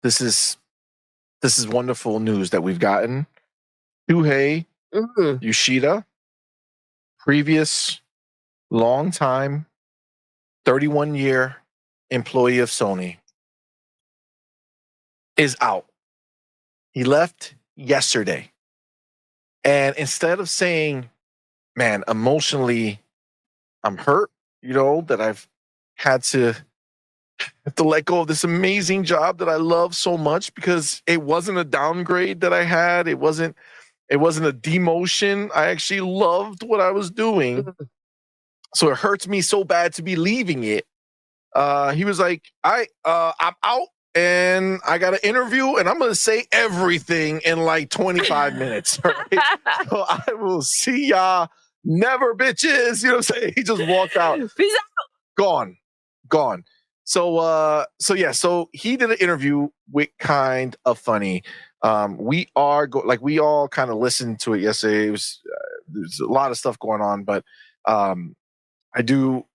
this is wonderful news that we've gotten. Shuhei Yoshida, previous long time 31-year employee of Sony, is out. He left yesterday. And instead of saying, man, emotionally, I'm hurt, that I've had to let go of this amazing job that I love so much, because it wasn't a downgrade that I had. It wasn't a demotion. I actually loved what I was doing. So it hurts me so bad to be leaving it. He was like, I'm out and I got an interview and I'm going to say everything in like 25 minutes. Right? So I will see y'all never, bitches. You know what I'm saying? He just walked out. Peace out. Gone. So he did an interview with Kind of Funny. We all kind of listened to it yesterday. It was there's a lot of stuff going on, but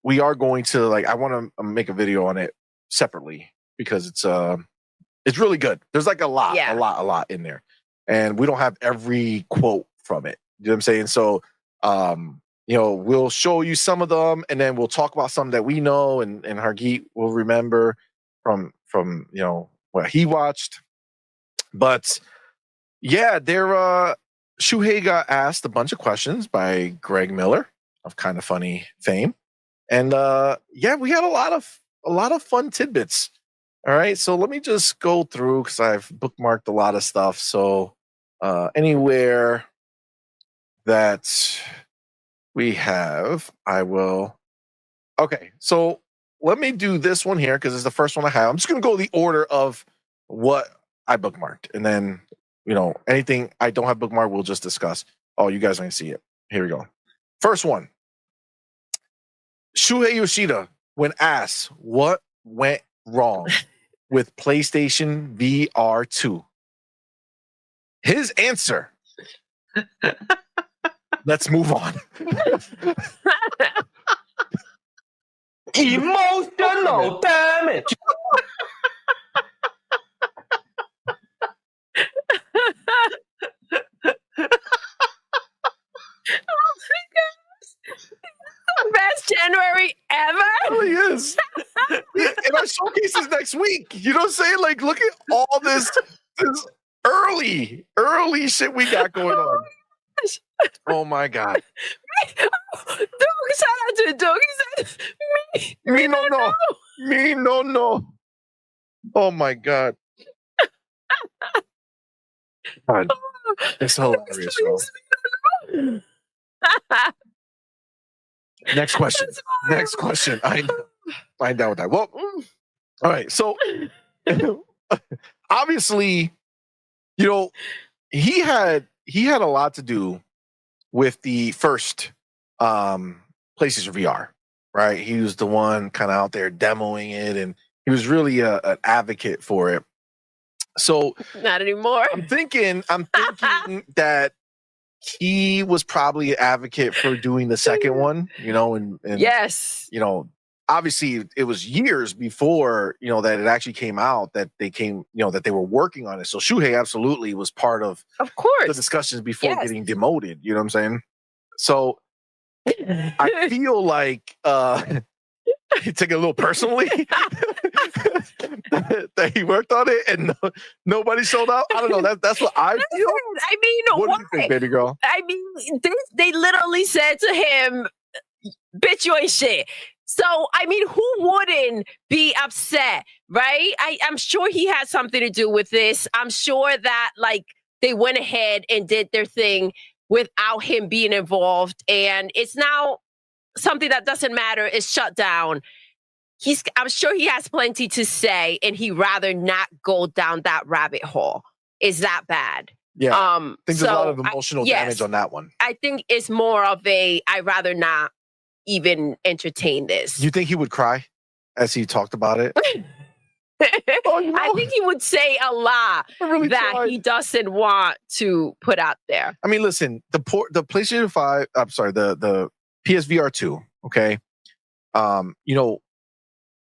we are going to I want to make a video on it separately because it's really good. There's like a lot in there, and we don't have every quote from it. You know what I'm saying? So, we'll show you some of them, and then we'll talk about some that we know, and Hargeet will remember from what he watched. But yeah, Shuhei got asked a bunch of questions by Greg Miller of Kind of Funny fame, and we had a lot of fun tidbits. All right, so let me just go through because I've bookmarked a lot of stuff. So anywhere that we have, I will. Okay, so let me do this one here because it's the first one I have. I'm just going to go the order of what I bookmarked, and then anything I don't have bookmarked, we'll just discuss. Oh, you guys are going to see it. Here we go. First one. Shuhei Yoshida, when asked what went wrong with PlayStation VR 2, his answer. Let's move on. Emotional damage. Best January ever. It really is. And our showcase is next week. You know what I'm saying? Like, look at all this early shit we got going on. Oh my God. Shout out to Doug. He said, me no. Oh my God. God. It's hilarious, bro. Next question. I'm down with that. Well, all right. So obviously, he had a lot to do with the first PlayStation VR, right? He was the one kind of out there demoing it, and he was really an advocate for it. So not anymore. I'm thinking that he was probably an advocate for doing the second one, and yes, obviously it was years before, that it actually came out that that they were working on it. So Shuhei absolutely was part of course, the discussions before getting demoted. You know what I'm saying? So I feel like he took it a little personally that he worked on it and nobody showed up. I don't know. That's what I feel. I mean, what do you think, baby girl? I mean, they literally said to him, "Bitch, you ain't shit." So, I mean, who wouldn't be upset, right? I'm sure he had something to do with this. I'm sure that, they went ahead and did their thing without him being involved. And it's now something that doesn't matter. It's shut down. I'm sure he has plenty to say, and he'd rather not go down that rabbit hole. Is that bad? Yeah. I think there's a lot of emotional damage on that one. I think it's more of I'd rather not even entertain this. You think he would cry as he talked about it? I think he would say a lot that he doesn't want to put out there. I mean, listen, the PlayStation 5, I'm sorry, the PSVR 2, okay?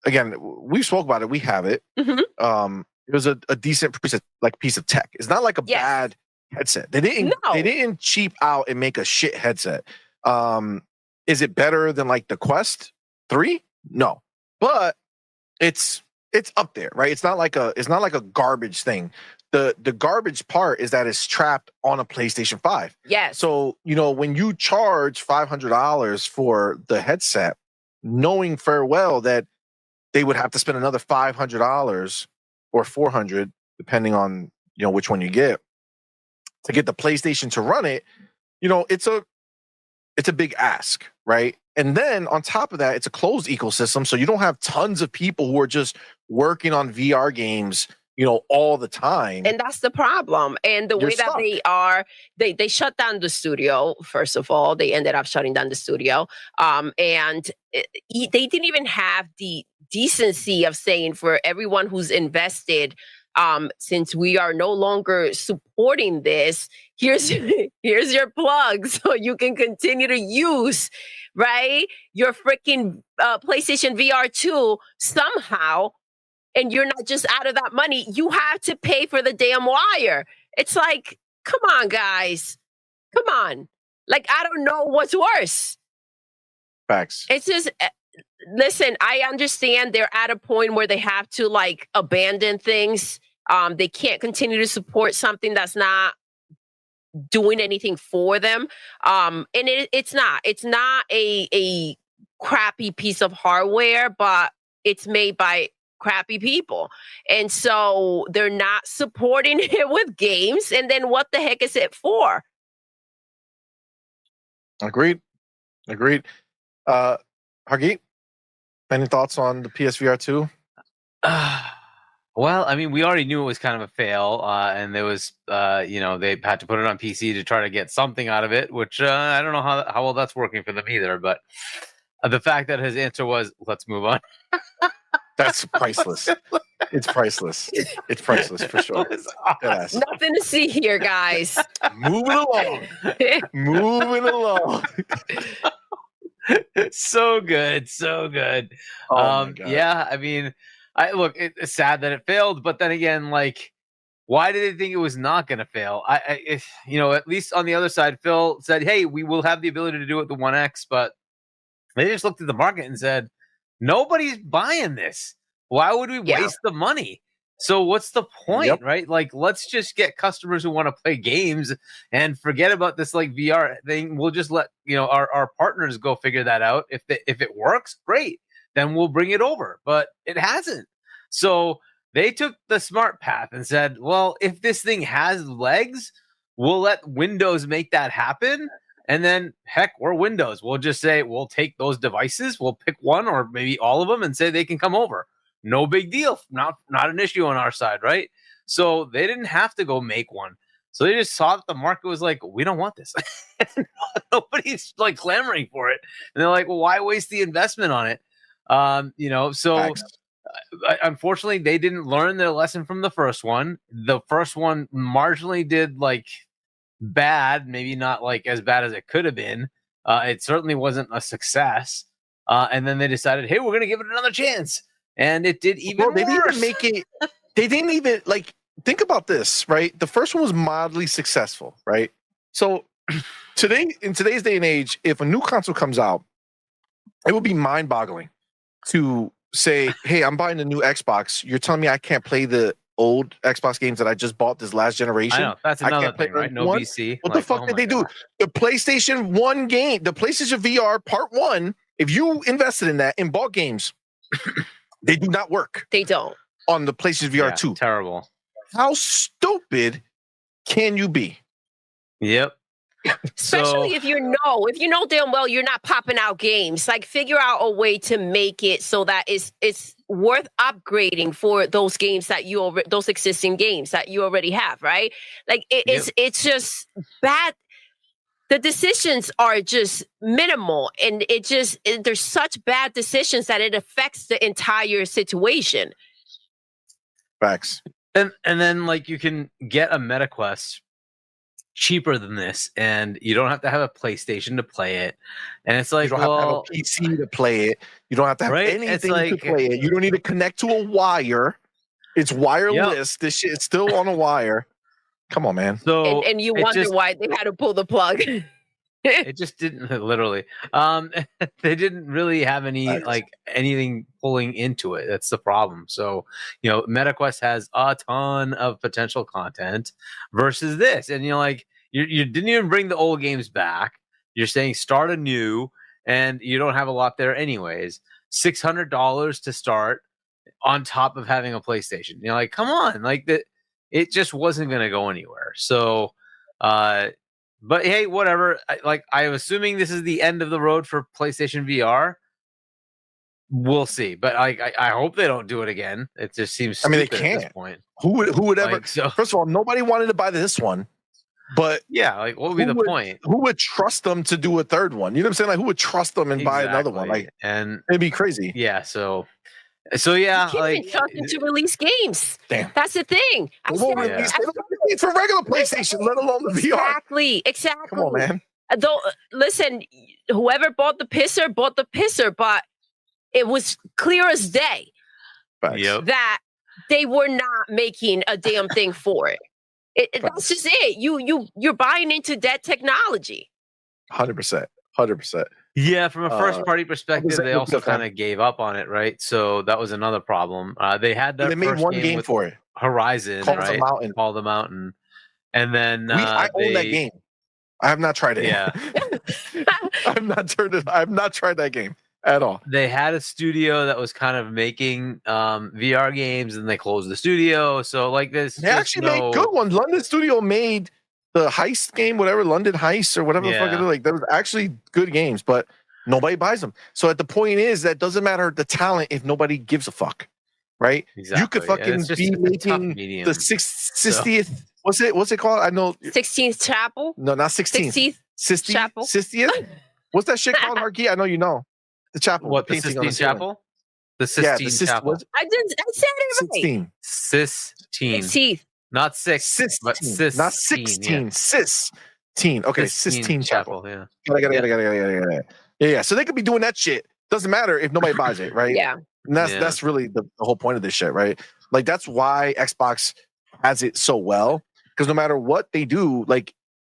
Again, we spoke about it. We have it. Mm-hmm. It was a decent piece of tech. It's not like a bad headset. They didn't cheap out and make a shit headset. Is it better than like the Quest 3? No, but it's up there, right? It's not like a garbage thing. The garbage part is that it's trapped on a PlayStation 5. Yes. So, when you charge $500 for the headset, knowing fair well that they would have to spend another $500 or $400, depending on, which one you get, to get the PlayStation to run it, it's a big ask, right? And then on top of that, it's a closed ecosystem. So you don't have tons of people who are just working on VR games, all the time. And that's the problem. And the way that they shut down the studio, first of all. They ended up shutting down the studio. And they didn't even have the decency of saying, for everyone who's invested, since we are no longer supporting this, here's your plug so you can continue to use, right, your freaking PlayStation VR 2 somehow. And you're not just out of that money. You have to pay for the damn wire. It's like, come on, guys. Come on. Like, I don't know what's worse. Facts. It's just, listen, I understand they're at a point where they have to, like, abandon things. They can't continue to support something that's not doing anything for them. And it's not a crappy piece of hardware, but it's made by crappy people. And so they're not supporting it with games. And then what the heck is it for? Agreed. Hargeet, any thoughts on the PSVR 2? Well, I mean, we already knew it was kind of a fail, and there was, they had to put it on PC to try to get something out of it, which I don't know how well that's working for them either. But the fact that his answer was, let's move on. That's priceless. It's priceless. It's priceless for sure. Awesome. Nothing to see here, guys. Moving along. So good. Oh my God. Yeah, I mean, it's sad that it failed, but then again, like, why did they think it was not going to fail? At least on the other side, Phil said, hey, we will have the ability to do it with the 1X, but they just looked at the market and said, nobody's buying this. Why would we waste the money? So what's the point, right? Like, let's just get customers who want to play games and forget about this like VR thing. We'll just let our partners go figure that out. If it works, great. Then we'll bring it over. But it hasn't. So they took the smart path and said, well, if this thing has legs, we'll let Windows make that happen. And then, heck, we're Windows. We'll just say, we'll take those devices, we'll pick one or maybe all of them and say they can come over. No big deal. Not an issue on our side, right? So they didn't have to go make one. So they just saw that the market was like, we don't want this. Nobody's like clamoring for it. And they're like, well, why waste the investment on it? So unfortunately, they didn't learn their lesson from the first one. The first one marginally did like bad, maybe not like as bad as it could have been. It certainly wasn't a success. And then they decided, hey, we're going to give it another chance. And it did even worse. They didn't even make it. They didn't even think about this, right? The first one was mildly successful, right? So in today's day and age, if a new console comes out, it would be mind-boggling to say, hey, I'm buying a new Xbox. You're telling me I can't play the old Xbox games that I just bought this last generation? I know. That's another thing, right? No PC. What the fuck did they do? The PlayStation 1 game, the PlayStation VR Part 1, if you invested in that and bought games, they do not work. They don't. On the PlayStation VR 2. Terrible. How stupid can you be? Yep. Especially if you know damn well you're not popping out games. Like, figure out a way to make it so that it's worth upgrading for those games that those existing games that you already have, right? Like, it's just bad. The decisions are just minimal, and there's such bad decisions that it affects the entire situation. Facts. And then like you can get a MetaQuest cheaper than this, and you don't have to have a PlayStation to play it. And it's like, you don't have to have a PC to play it. You don't have to have anything to play it. You don't need to connect to a wire. It's wireless. This shit is still on a wire. Come on, man. So and you wonder why they had to pull the plug. It just didn't literally. They didn't really have anything pulling into it. That's the problem. So, MetaQuest has a ton of potential content versus this, and you didn't even bring the old games back. You're saying start anew, and you don't have a lot there anyways. $600 to start on top of having a PlayStation. Come on, it just wasn't going to go anywhere. So, but hey, whatever. I'm assuming this is the end of the road for PlayStation VR. We'll see, but I hope they don't do it again. It just seems stupid they can't. at this point. Who would ever? First of all, nobody wanted to buy this one, but what would be the point? Who would trust them to do a third one? You know what I'm saying? who would trust them and buy another one? And it'd be crazy. Yeah. So yeah, you can't even trust them to release games. Damn, that's the thing. It's for regular PlayStation, let alone the VR. Exactly. Come on, man. Though, listen, whoever bought the pisser, but it was clear as day that they were not making a damn thing for it. That's just it. You're buying into that technology. 100%. Yeah, from a first party perspective, they also kind of gave up on it, right? So that was another problem. They had that. They made one game for it, Horizon, right? Called the Mountain, and then I own that game. I have not tried it. Yeah, I've not tried that game at all. They had a studio that was kind of making VR games, and they closed the studio. So this, they actually made good ones. London Studio made the heist game, whatever, London Heist or whatever the fuck it is. There was actually good games, but nobody buys them. So at the point is that doesn't matter the talent if nobody gives a fuck, right? Exactly. You could fucking be making the 60th. What's it called? I know 16th Chapel. No, not 16th. 60th Chapel. 60th. What's that shit called, Harky? I know you know the chapel. What, the Sistine Chapel? The Sistine Chapel. I said it right. 16. Not 6, but Sis. Not 16. Yeah. Sistine. Okay, Sistine Chapel. Yeah. Yeah. So they could be doing that shit. Doesn't matter if nobody buys it, right? Yeah. And that's really the whole point of this shit, right? That's why Xbox has it so well. Because no matter what they do,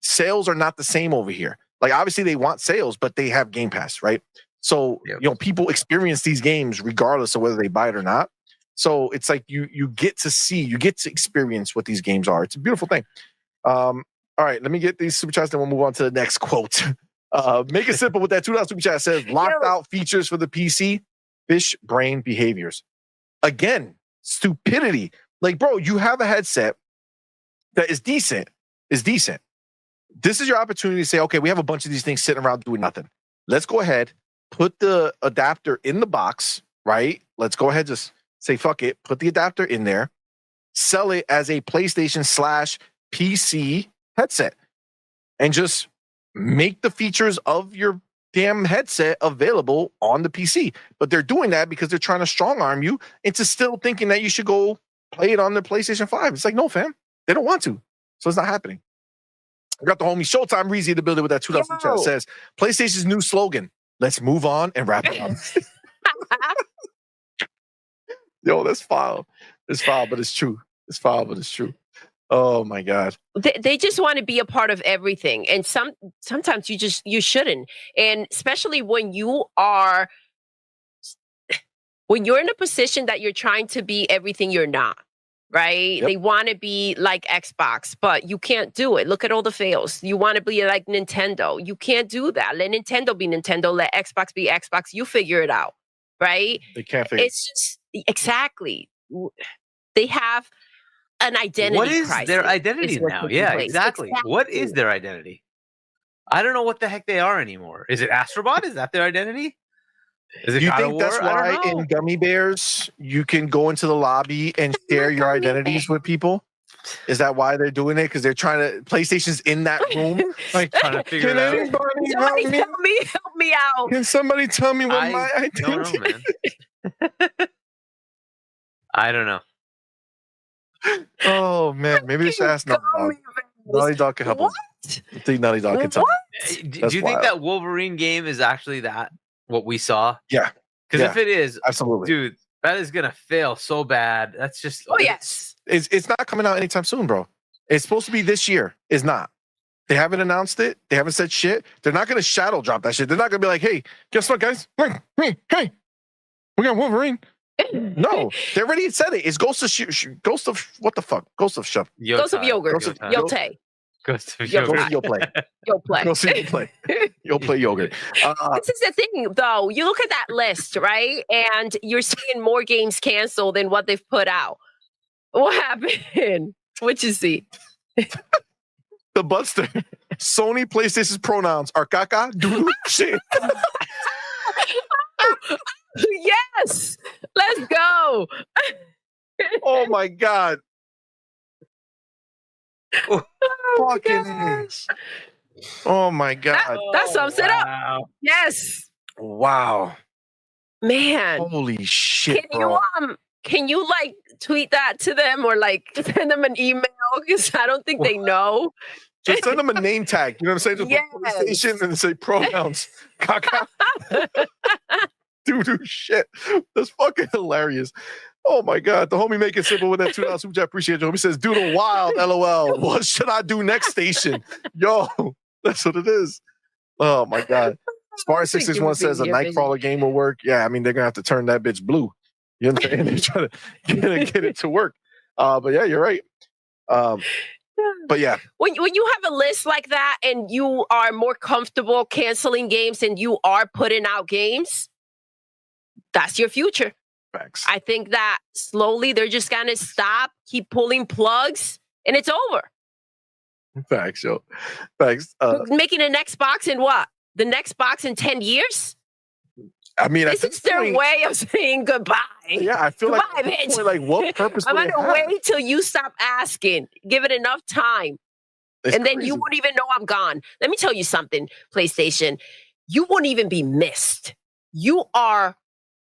sales are not the same over here. Obviously they want sales, but they have Game Pass, right? So people experience these games regardless of whether they buy it or not. So it's you get to see, you get to experience what these games are. It's a beautiful thing. All right, let me get these super chats, then we'll move on to the next quote. Make it simple with that $2 super chat. Says locked out features for the PC, fish brain behaviors. Again, stupidity. Bro, you have a headset that is decent. This is your opportunity to say, okay, we have a bunch of these things sitting around doing nothing. Let's go ahead, put the adapter in the box, right? Let's go ahead, just say, fuck it, put the adapter in there, sell it as a PlayStation / PC headset, and just make the features of your damn headset available on the PC. But they're doing that because they're trying to strong arm you into still thinking that you should go play it on the PlayStation 5. It's no, fam. They don't want to. So it's not happening. I got the homie Showtime Reezy in the building with that $2 super chat. Says, PlayStation's new slogan, let's move on and wrap it up. Yo, that's foul. It's foul, but it's true. Oh my God. They just want to be a part of everything. And sometimes you shouldn't. And especially when you're in a position that you're trying to be everything you're not, right? Yep. They want to be like Xbox, but you can't do it. Look at all the fails. You want to be like Nintendo. You can't do that. Let Nintendo be Nintendo. Let Xbox be Xbox. You figure it out, right? They can't figure it out. It's just, exactly. They have an identity crisis. What is their identity now? Yeah, exactly. What is their identity? I don't know what the heck they are anymore. Is it Astrobot? Is that their identity? Is it Do you think that's why in Gummy Bears you can go into the lobby and share your identities with people? Is that why they're doing it? Because they're trying to, PlayStation's in that room, trying to figure it out. Help me out. Can somebody tell me what my identity don't know, man. I don't know. Oh man, maybe we should ask Naughty Dog. Naughty Dog can help us. I think Naughty Dog can tell me. Do you think that Wolverine game is actually what we saw? Yeah. Because if it is, absolutely, dude, That is gonna fail so bad. That's just. Oh yes. It's not coming out anytime soon, bro. It's supposed to be this year. It's not. They haven't announced it. They haven't said shit. They're not gonna shadow drop that shit. They're not gonna be like, hey, guess what, guys? Hey, we got Wolverine. No, they already said it. It's Ghost of what the fuck? Ghost of Yogurt. Ghost of Yote. Ghost of Yogurt. Yo play. Ghost of Play. You'll play yogurt. This is the thing, though. You look at that list, right? And you're seeing more games canceled than what they've put out. What happened? What you see? The Buster. Sony PlayStation's pronouns are caca, doodle, shit. Yes, let's go. Oh my god. Oh Fucking my oh my god. That sums it up. Yes. Wow. Man. Holy shit. Can you like tweet that to them or like send them an email? Because I don't think they know. Just send them a name tag. You know what I'm saying? Just put PlayStation and say pronouns. Caca. Dude, shit. That's fucking hilarious. Oh my god. The homie make it simple with that $2 super chat. Appreciate you. Homie says, Doodle wild, LOL. What should I do next station? Yo, that's what it is. Oh my god. Spar 661 says a Nightcrawler game will work. Yeah, I mean they're gonna have to turn that bitch blue. You know what I'm saying? They're trying to get it to work. But yeah, you're right. But yeah. When you have a list like that and you are more comfortable canceling games and you are putting out games, that's your future. Facts. I think that slowly they're just gonna stop, keep pulling plugs, and it's over. Facts, yo. Facts. Making an Xbox in what? The next box in 10 years? I mean, this is their way of saying goodbye. Yeah, I feel goodbye, like, bitch. Like what purpose? I'm gonna wait till you stop asking. Give it enough time. And then you won't even know I'm gone. Let me tell you something, PlayStation. You won't even be missed. You are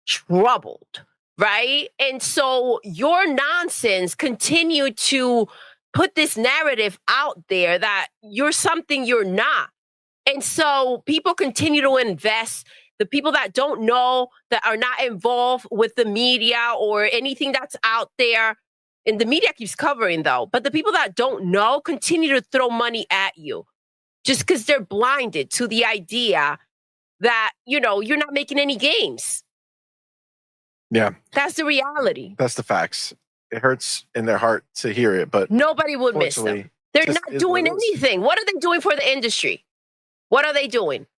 troubled, right? And so your nonsense continue to put this narrative out there that you're something you're not. And so people continue to invest. The people that don't know, that are not involved with the media or anything that's out there, and the media keeps covering though, but the people that don't know continue to throw money at you just because they're blinded to the idea that, you know, you're not making any games. Yeah. That's the reality. That's the facts. It hurts in their heart to hear it, but nobody would miss them. They're not doing anything. What are they doing for the industry? What are they doing?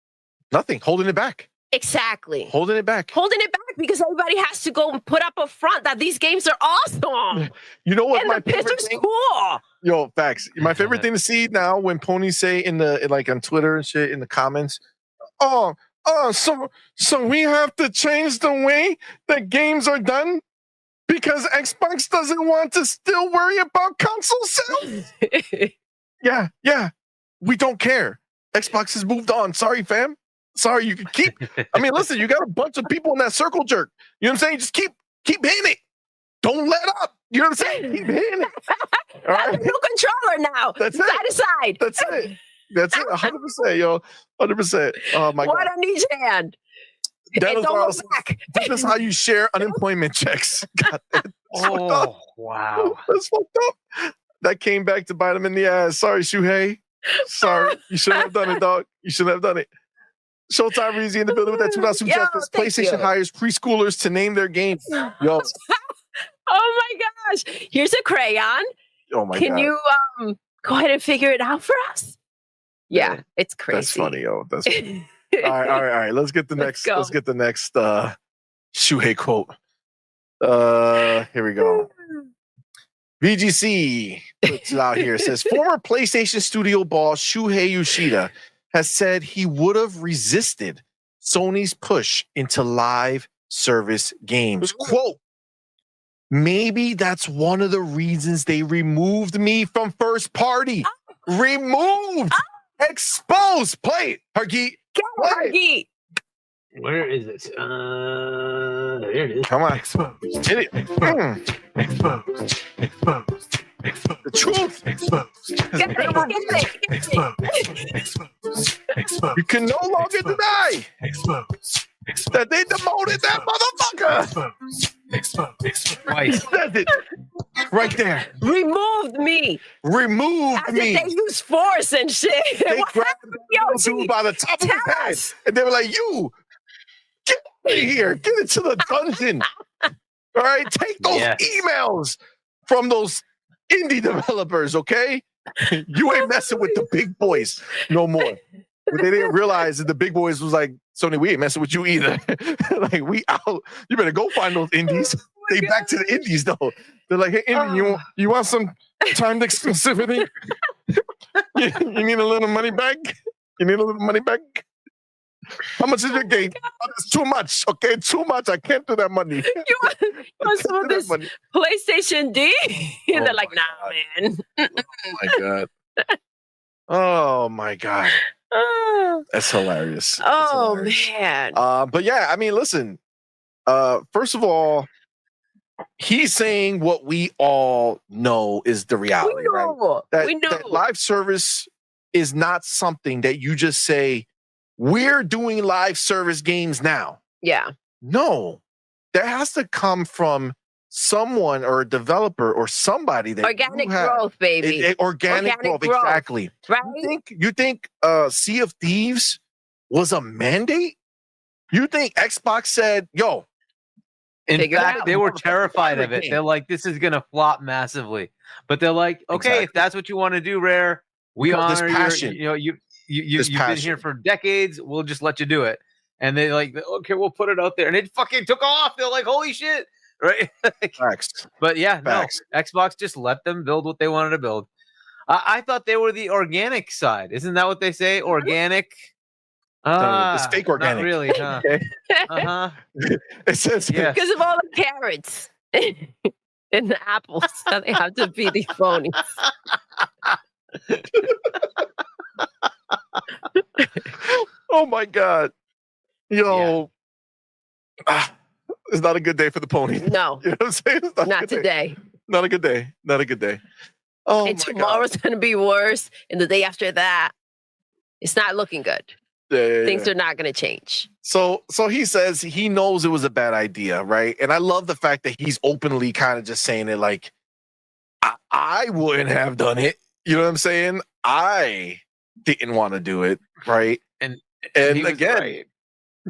Nothing. Holding it back. Exactly. Holding it back. Holding it back because everybody has to go and put up a front that these games are awesome. You know what? And my the picture's cool. Yo, facts. My favorite thing to see now when ponies say like on Twitter and shit in the comments, so we have to change the way that games are done because Xbox doesn't want to still worry about console sales. Yeah. We don't care. Xbox has moved on. Sorry, fam. Sorry, you can keep. I mean, listen, you got a bunch of people in that circle jerk. You know what I'm saying? Just keep hitting it. Don't let up. You know what I'm saying? Keep hitting it. All right. That's a new controller now. That's side it. to side. That's it. That's it. 100%, yo. 100%. Oh my what god. What on each hand? This is how you share unemployment checks. God, oh wow. That's fucked up. That came back to bite him in the ass. Sorry, Shuhei. Sorry. You shouldn't have done it, dog. You shouldn't have done it. Showtime Reezy in the building with that $2 super chat. PlayStation hires preschoolers to name their games. Yo. Oh my gosh. Here's a crayon. Oh my god. Can you go ahead and figure it out for us? Yeah, it's crazy. That's funny, yo. That's funny. all right. Let's get the next Shuhei quote. Here we go. VGC puts it out here. It says former PlayStation studio boss Shuhei Yoshida has said he would have resisted Sony's push into live service games. Quote, maybe that's one of the reasons they removed me from first party. Removed. Exposed. Play it, Hargeet. Hargeet. Where is it? There it is. Come on. Exposed. Get it. Exposed. Exposed. Exposed. The truth. Exposed. Exposed. You can no longer deny Exposed. that they demoted that motherfucker. Twice. He says it right there. Removed me. Remove As me. if they use force and shit. They What grabbed happened, the little Yoshi? dude by the top of his Tell head, us. and they were like, "You get out of here! Get into the dungeon! All right, take those emails from those indie developers, okay? You ain't messing with the big boys no more." But they didn't realize that the big boys was like, "Sony, we ain't messing with you either. Like, we out. You better go find those indies." They back to the indies though. They're like, "Hey, indie, you want some timed exclusivity? you need a little money back? You need a little money back? How much is your game? Oh, it's too much. Okay, too much. I can't do that money. You want some of this PlayStation D? And they're like, nah, man. Oh my god. Oh my god. That's hilarious. Oh hilarious. man. But yeah, I mean, listen. First of all, he's saying what we all know is the reality, right? That live service is not something that you just say, we're doing live service games now. Yeah. No, that has to come from someone or a developer or somebody that organic growth, baby. Organic growth, exactly. Right? You think Sea of Thieves was a mandate? You think Xbox said, "Yo"? In fact, they were terrified of it. They're like, "This is gonna flop massively," but they're like, "Okay, if that's what you want to do, Rare, we honor your, you've been here for decades. We'll just let you do it." And they like, "Okay, we'll put it out there," and it fucking took off. They're like, "Holy shit!" Right? Facts. But yeah, Facts. No, Xbox just let them build what they wanted to build. I thought they were the organic side. Isn't that what they say? Organic. It's fake organic. Not really, huh? Uh-huh. It says because of all the carrots and the apples, so they have to be these phonies. Oh my god. Yo. Yeah. It's not a good day for the pony. No. You know what I'm saying? It's not today. Not a good day. Not a good day. Oh, and tomorrow's going to be worse. And the day after that, it's not looking good. Things are not going to change. So he says he knows it was a bad idea, right? And I love the fact that he's openly kind of just saying it like, I wouldn't have done it. You know what I'm saying? I didn't want to do it, right? And again,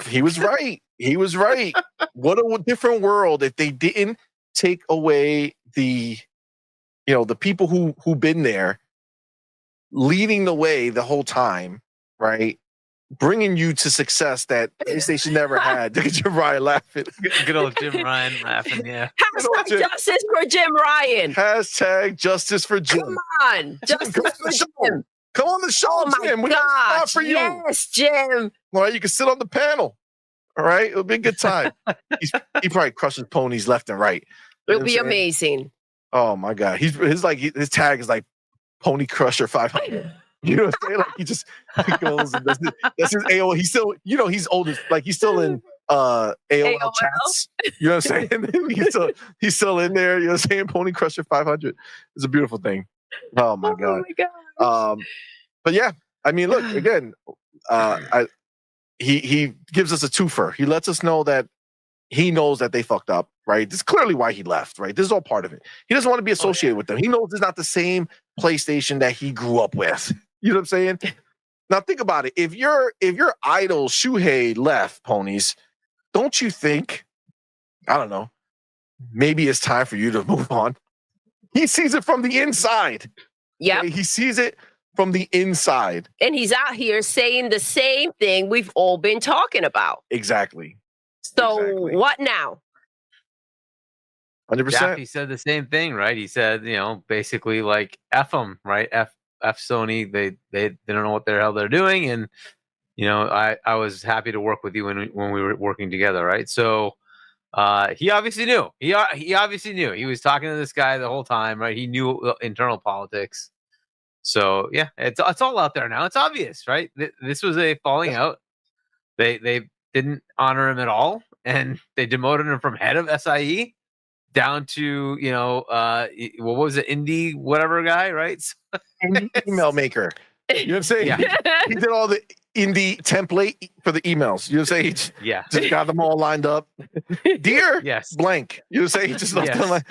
he was right. He was right. What a different world if they didn't take away the people who've been there, leading the way the whole time, right? Bringing you to success that PlayStation never had. Look at Jim Ryan laughing. Good old Jim Ryan laughing, yeah. Hashtag justice for Jim Ryan. Hashtag justice for Jim. Come on. Justice for Jim. Come on the show, Jim. We got a spot for you. Yes, Jim. All right, you can sit on the panel. All right, it'll be a good time. He probably crushes ponies left and right. It'll be amazing. Oh my god, his tag is like Pony Crusher 500. You know what I'm saying? Like he goes and that's his AOL. He's still, he's old as like he's still in AOL chats. You know what I'm saying? he's still in there. You know what I'm saying? Pony Crusher 500. It's a beautiful thing. Oh my god. But yeah, I mean, look again. He gives us a twofer. He lets us know that he knows that they fucked up, right? This is clearly why he left, right? This is all part of it. He doesn't want to be associated with them. He knows it's not the same PlayStation that he grew up with. You know what I'm saying? Now think about it. If your idol Shuhei left, ponies, don't you think, I don't know, maybe it's time for you to move on? He sees it from the inside. Yeah. Okay? He sees it from the inside. And he's out here saying the same thing we've all been talking about. Exactly. So what now? 100%. He said the same thing, right? He said, basically like F them, right? F Sony. They don't know what the hell they're doing, and I was happy to work with you when we were working together, right? So he obviously knew. He obviously knew. He was talking to this guy the whole time, right? He knew internal politics. So yeah, it's all out there now. It's obvious, right? This was a falling out. They didn't honor him at all, and they demoted him from head of SIE down to what was it, indie whatever guy, right? Email maker. You know what I'm saying? Yeah. He did all the indie template for the emails. You know what I'm saying? Just got them all lined up. Dear blank. You know what I'm saying? Just left them like,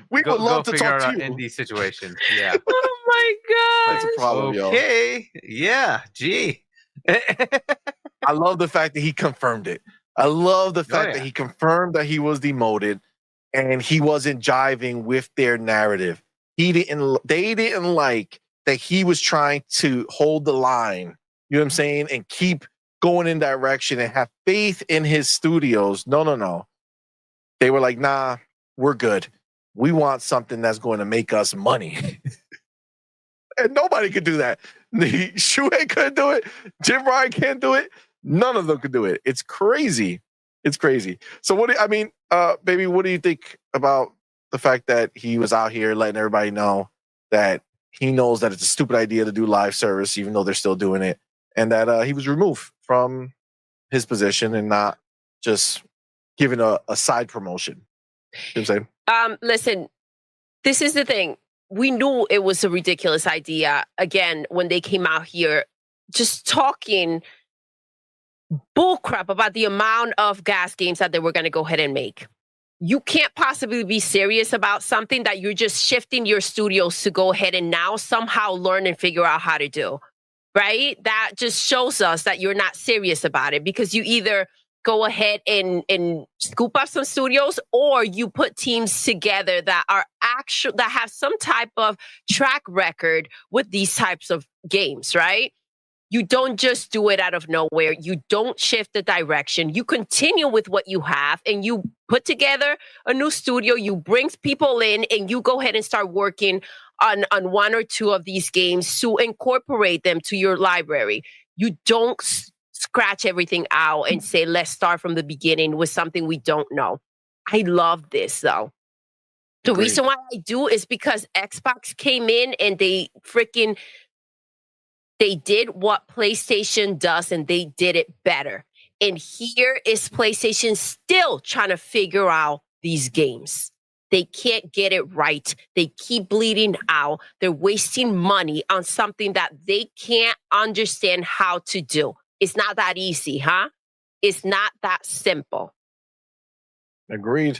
we would love to talk to you. Indie situation. Yeah. Oh my god. That's a problem, yo. Okay. Yeah. Gee. I love the fact that he confirmed it. I love the fact that he confirmed that he was demoted and he wasn't jiving with their narrative. They didn't like that he was trying to hold the line, you know what I'm saying, and keep going in direction and have faith in his studios. No. They were like, nah, we're good. We want something that's going to make us money. And nobody could do that. Shuhei couldn't do it. Jim Ryan can't do it. None of them could do it. It's crazy. It's crazy. So baby, what do you think about the fact that he was out here letting everybody know that he knows that it's a stupid idea to do live service, even though they're still doing it, and that he was removed from his position and not just given a side promotion? You know what I'm saying? Listen, this is the thing. We knew it was a ridiculous idea. Again, when they came out here, just talking bullcrap about the amount of gas games that they were going to go ahead and make. You can't possibly be serious about something that you're just shifting your studios to go ahead and now somehow learn and figure out how to do, right? That just shows us that you're not serious about it, because you either go ahead and scoop up some studios, or you put teams together that are that have some type of track record with these types of games, right? You don't just do it out of nowhere. You don't shift the direction. You continue with what you have and you put together a new studio. You bring people in and you go ahead and start working on one or two of these games to incorporate them to your library. You don't scratch everything out and say, let's start from the beginning with something we don't know. I love this, though. The reason why I do is because Xbox came in and they did what PlayStation does, and they did it better. And here is PlayStation still trying to figure out these games. They can't get it right. They keep bleeding out. They're wasting money on something that they can't understand how to do. It's not that easy, huh? It's not that simple. Agreed.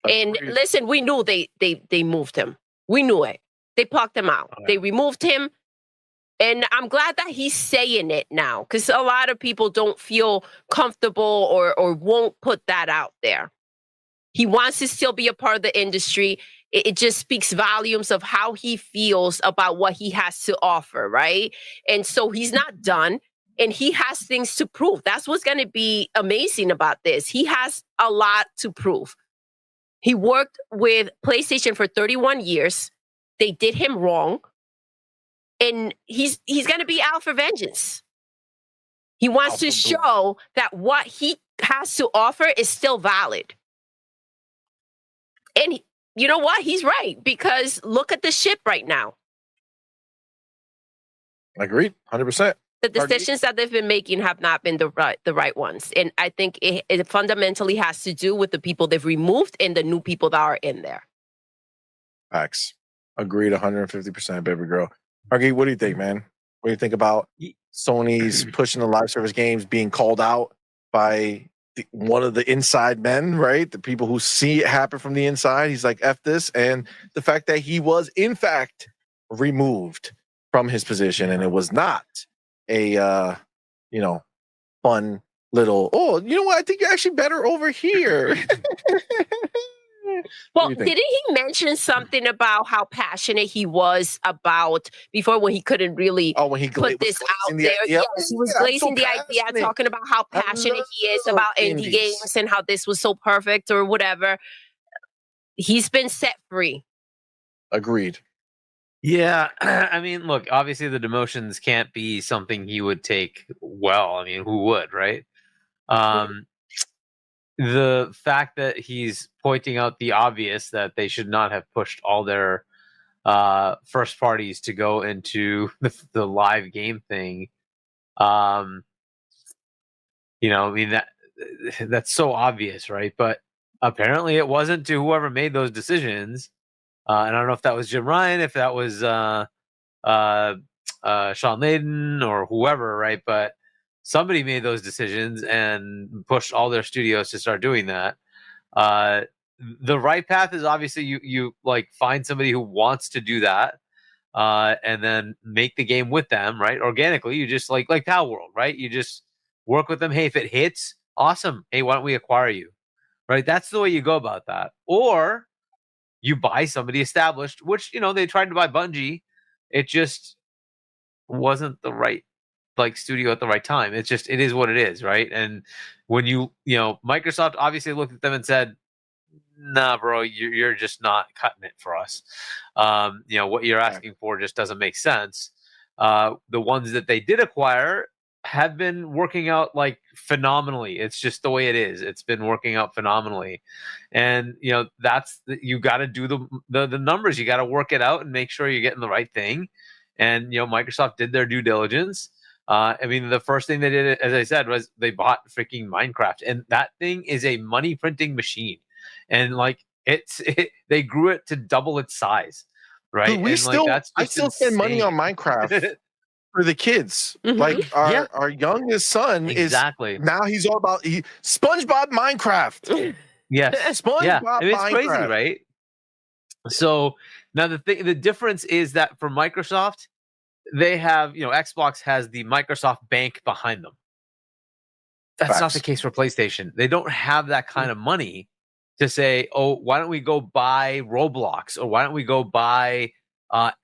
And listen, we knew they moved him. We knew it. They plucked him out. They removed him. And I'm glad that he's saying it now, because a lot of people don't feel comfortable or won't put that out there. He wants to still be a part of the industry. It just speaks volumes of how he feels about what he has to offer, right? And so he's not done, and he has things to prove. That's what's going to be amazing about this. He has a lot to prove. He worked with PlayStation for 31 years. They did him wrong. And he's going to be out for vengeance. He wants to show that what he has to offer is still valid. And you know what? He's right, because look at the ship right now. Agreed, 100%. The decisions that they've been making have not been the right ones. And I think it fundamentally has to do with the people they've removed and the new people that are in there. Facts. Agreed, 150%, baby girl. Argy, what do you think, man? What do you think about Sony's pushing the live service games being called out by one of the inside men, right? The people who see it happen from the inside. He's like, F this. And the fact that he was, in fact, removed from his position, and it was not a, fun little, you know what? I think you're actually better over here. Well, didn't he mention something about how passionate he was about before, when he couldn't really put this out there? Yes, he was glazing the idea, talking about how passionate he is about indie games and how this was so perfect or whatever. He's been set free. Agreed. Yeah, I mean, look, obviously the demotions can't be something he would take well. I mean, who would, right? The fact that he's pointing out the obvious, that they should not have pushed all their first parties to go into the live game thing. I mean, that's so obvious, right? But apparently it wasn't to whoever made those decisions. And I don't know if that was Jim Ryan, if that was Sean Layden or whoever, right? But somebody made those decisions and pushed all their studios to start doing that. The right path is obviously you like find somebody who wants to do that, and then make the game with them, right? Organically, you just like Pal World, right? You just work with them. Hey, if it hits, awesome. Hey, why don't we acquire you, right? That's the way you go about that. Or you buy somebody established, which they tried to buy Bungie. It just wasn't the right studio at the right time. It is what it is, right? And when Microsoft obviously looked at them and said, nah, bro, you're just not cutting it for us. What you're asking for just doesn't make sense. The ones that they did acquire have been working out phenomenally. It's just the way it is. It's been working out phenomenally. And that's you got to do the numbers. You got to work it out and make sure you're getting the right thing. And Microsoft did their due diligence. The first thing they did, as I said, was they bought freaking Minecraft, and that thing is a money printing machine. And they grew it to double its size, right? Dude, I still spend money on Minecraft for the kids. Mm-hmm. Our youngest son exactly now he's all about SpongeBob Minecraft. Yes, SpongeBob it's Minecraft. crazy, right? So now the difference is that for Microsoft, they have Xbox has the Microsoft bank behind them. That's not the case for PlayStation. They don't have that kind of money to say, oh, why don't we go buy Roblox, or why don't we go buy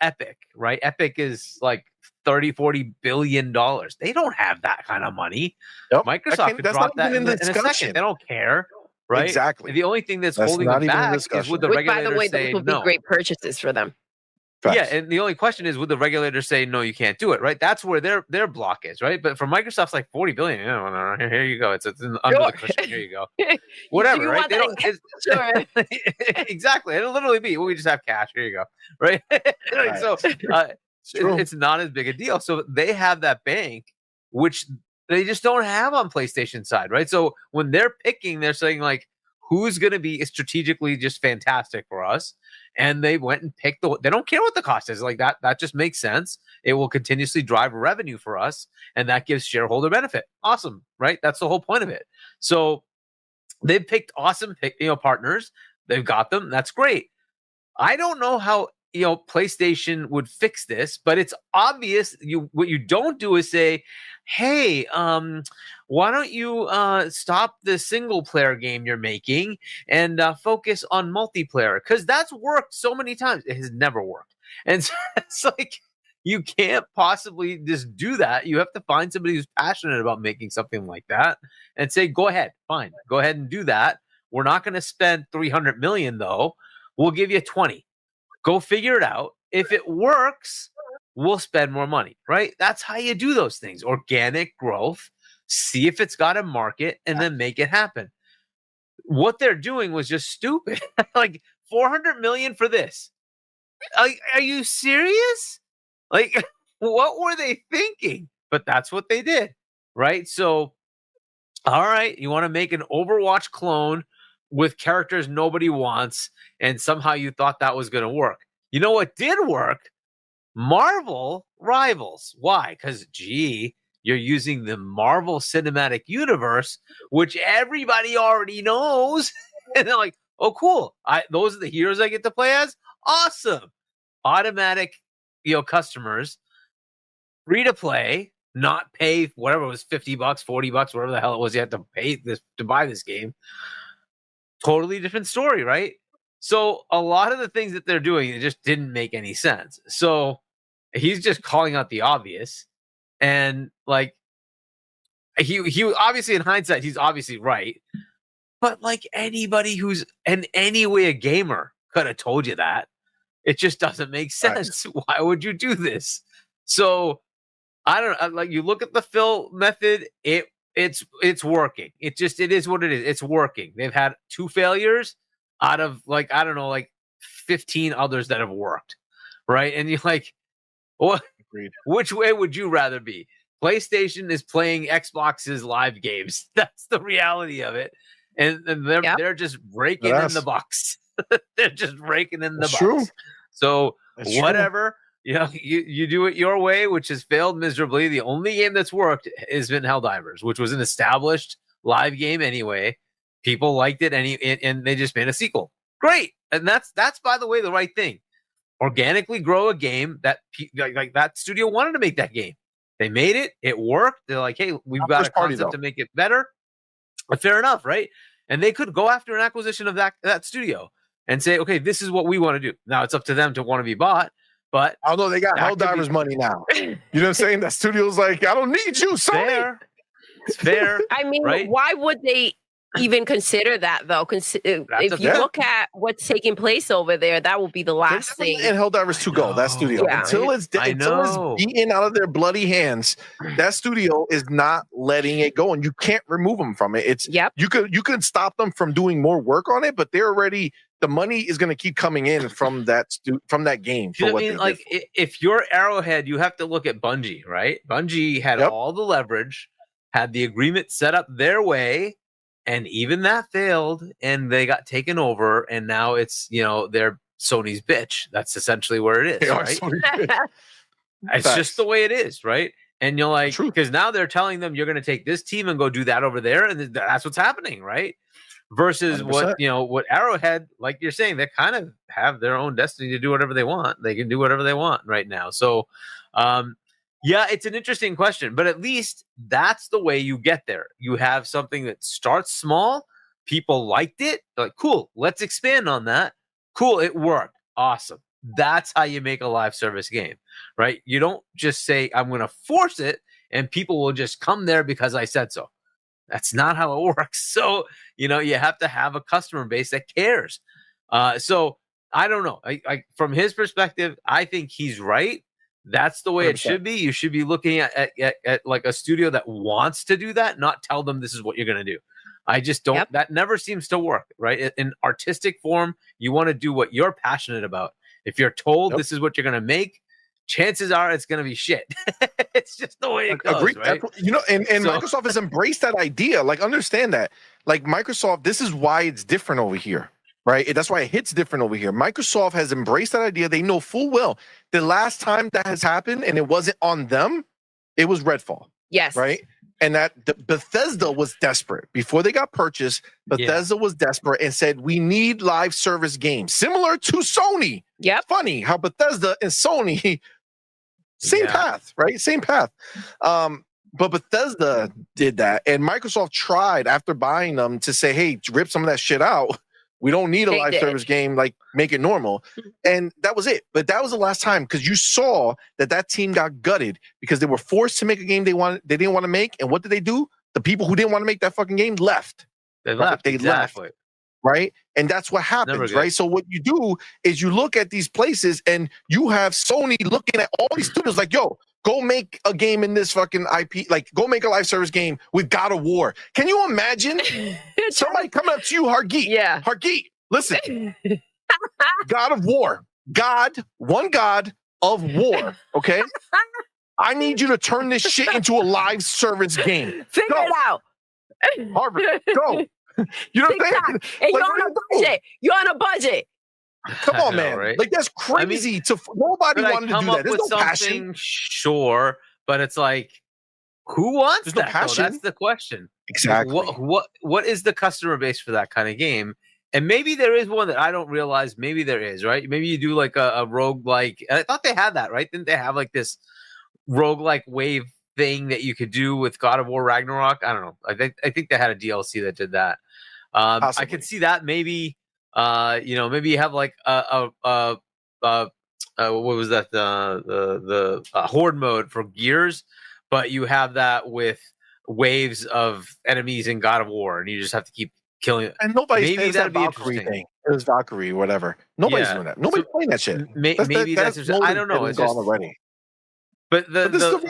Epic, right? Epic is like $30-40 billion. They don't have that kind of money. Yep. Microsoft could drop that in a second. They don't care, right? Exactly. The only thing that's holding them back is would the regulator by the way, say those would no. be great purchases for them. Facts. Yeah, and the only question is, would the regulator say no? You can't do it, right? That's where their block is, right? But for Microsoft's like $40 billion. No, here you go. It's under the cushion. Here you go. Whatever, right? They don't. Sure. Exactly. It'll literally be. We just have cash. Here you go, right? Right. So it's not as big a deal. So they have that bank, which they just don't have on PlayStation side, right? So when they're picking, they're saying like, who's going to be strategically just fantastic for us? And they went and picked they don't care what the cost is. Like that just makes sense. It will continuously drive revenue for us, and that gives shareholder benefit. Awesome, right? That's the whole point of it. So they've picked awesome partners. They've got them. That's great. I don't know how PlayStation would fix this, but it's obvious. What you don't do is say, hey, why don't you stop the single player game you're making and focus on multiplayer? Because that's worked so many times. It has never worked. And so it's like, you can't possibly just do that. You have to find somebody who's passionate about making something like that and say, go ahead, fine, go ahead and do that. We're not going to spend $300 million though. We'll give you 20. Go figure it out. If it works, we'll spend more money, right? That's how you do those things. Organic growth, see if it's got a market, and then make it happen. What they're doing was just stupid. Like $400 million for this. Are you serious? Like, what were they thinking? But that's what they did, right? So, all right, you want to make an Overwatch clone with characters nobody wants, and somehow you thought that was going to work. You know what did work? Marvel Rivals. Why? Because, you're using the Marvel Cinematic Universe, which everybody already knows. And they're like, oh, cool. Those are the heroes I get to play as? Awesome. Automatic, customers, free to play, not pay whatever it was, $50, $40, whatever the hell it was you had to pay to buy this game. Totally different story, right? So a lot of the things that they're doing, it just didn't make any sense. So he's just calling out the obvious, and like he obviously, in hindsight, he's obviously right. But like anybody who's in any way a gamer could have told you that. It just doesn't make sense. Right. Why would you do this? So I don't know. Like, you look at the Phil method, it's working. It is what it is. It's working. They've had 2 failures out of 15 others that have worked, right? And you're like, what? Agreed. Which way would you rather be? PlayStation is playing Xbox's live games. That's the reality of it, and they're just raking in the bucks. They're just raking in the bucks. True. So whatever. you do it your way, which has failed miserably. The only game that's worked has been Helldivers, which was an established live game anyway. People liked it, and they just made a sequel. Great, and that's by the way the right thing. Organically grow a game that like that studio wanted to make that game. They made it. It worked. They're like, hey, we've got a concept to make it better. Fair enough, right? And they could go after an acquisition of that studio and say, okay, this is what we want to do. Now it's up to them to want to be bought. But although they got Helldivers money now, you know what I'm saying? That studio's like, I don't need you, Sony. It's fair. I mean, right? Why would they even consider that though? If you look at what's taking place over there, that will be the last thing. And Helldivers 2 go, that studio. Yeah. Until it's beaten out of their bloody hands, that studio is not letting it go, and you can't remove them from it. It's you could stop them from doing more work on it, but they're already, the money is going to keep coming in from that game. You know what I mean? Like if you're Arrowhead, you have to look at Bungie, right? Bungie had all the leverage, had the agreement set up their way. And even that failed, and they got taken over, and now it's, they're Sony's bitch. That's essentially where it is, right? It's just the way it is, right? And you're like, because now they're telling them you're going to take this team and go do that over there, and that's what's happening, right? Versus 100%. what Arrowhead, like you're saying, they kind of have their own destiny to do whatever they want. They can do whatever they want right now. So, yeah, it's an interesting question, but at least that's the way you get there. You have something that starts small. People liked it. They're like, cool, let's expand on that. Cool, it worked. Awesome. That's how you make a live service game, right? You don't just say, I'm going to force it, and people will just come there because I said so. That's not how it works. So, you have to have a customer base that cares. So I don't know. I from his perspective, I think he's right. That's the way 100%. It should be. You should be looking at like a studio that wants to do that, not tell them this is what you're going to do. I just don't. That never seems to work, right? In artistic form, you want to do what you're passionate about. If you're told this is what you're going to make, chances are it's going to be shit. It's just the way it goes, right? And Microsoft has embraced that idea. Like, understand that. Like, Microsoft, this is why it's different over here. Right. That's why it hits different over here. Microsoft has embraced that idea. They know full well the last time that has happened, and it wasn't on them, it was Redfall. Yes. Right. And that Bethesda was desperate before they got purchased. Bethesda was desperate and said, we need live service games similar to Sony. Yep. Funny how Bethesda and Sony, same path, right? Same path. But Bethesda did that. And Microsoft tried after buying them to say, hey, rip some of that shit out. We don't need a live service game, like make it normal. And that was it. But that was the last time, because you saw that team got gutted because they were forced to make a game they didn't want to make. And what did they do? The people who didn't want to make that fucking game left. They left. They left. Right. And that's what happens. Right. So what you do is you look at these places and you have Sony looking at all these studios like, yo, go make a game in this fucking IP, like go make a live service game with God of War. Can you imagine somebody coming up to you, Hargeet? Yeah. Hargeet, listen. God of War. One God of War. Okay? I need you to turn this shit into a live service game. Figure it out. Harvard, go. You know what I'm saying? And you're on a budget. You're on a budget. Come on, man. Right? Like, that's crazy. Nobody wanted to do that. There's no passion. Sure, but it's like, who wants that? No passion. That's the question. Exactly. What is the customer base for that kind of game? And maybe there is one that I don't realize. Maybe there is, right? Maybe you do like a roguelike. And I thought they had that, right? Didn't they have like this roguelike wave thing that you could do with God of War Ragnarok? I don't know. I think they had a DLC that did that. I could see that maybe. Maybe you have like what was that? The horde mode for Gears, but you have that with waves of enemies in God of War, and you just have to keep killing it. And maybe that'd be Valkyrie thing. It was Valkyrie, whatever. Nobody's doing that. Nobody's playing that shit. Maybe that's I don't know. It's just already. But listen,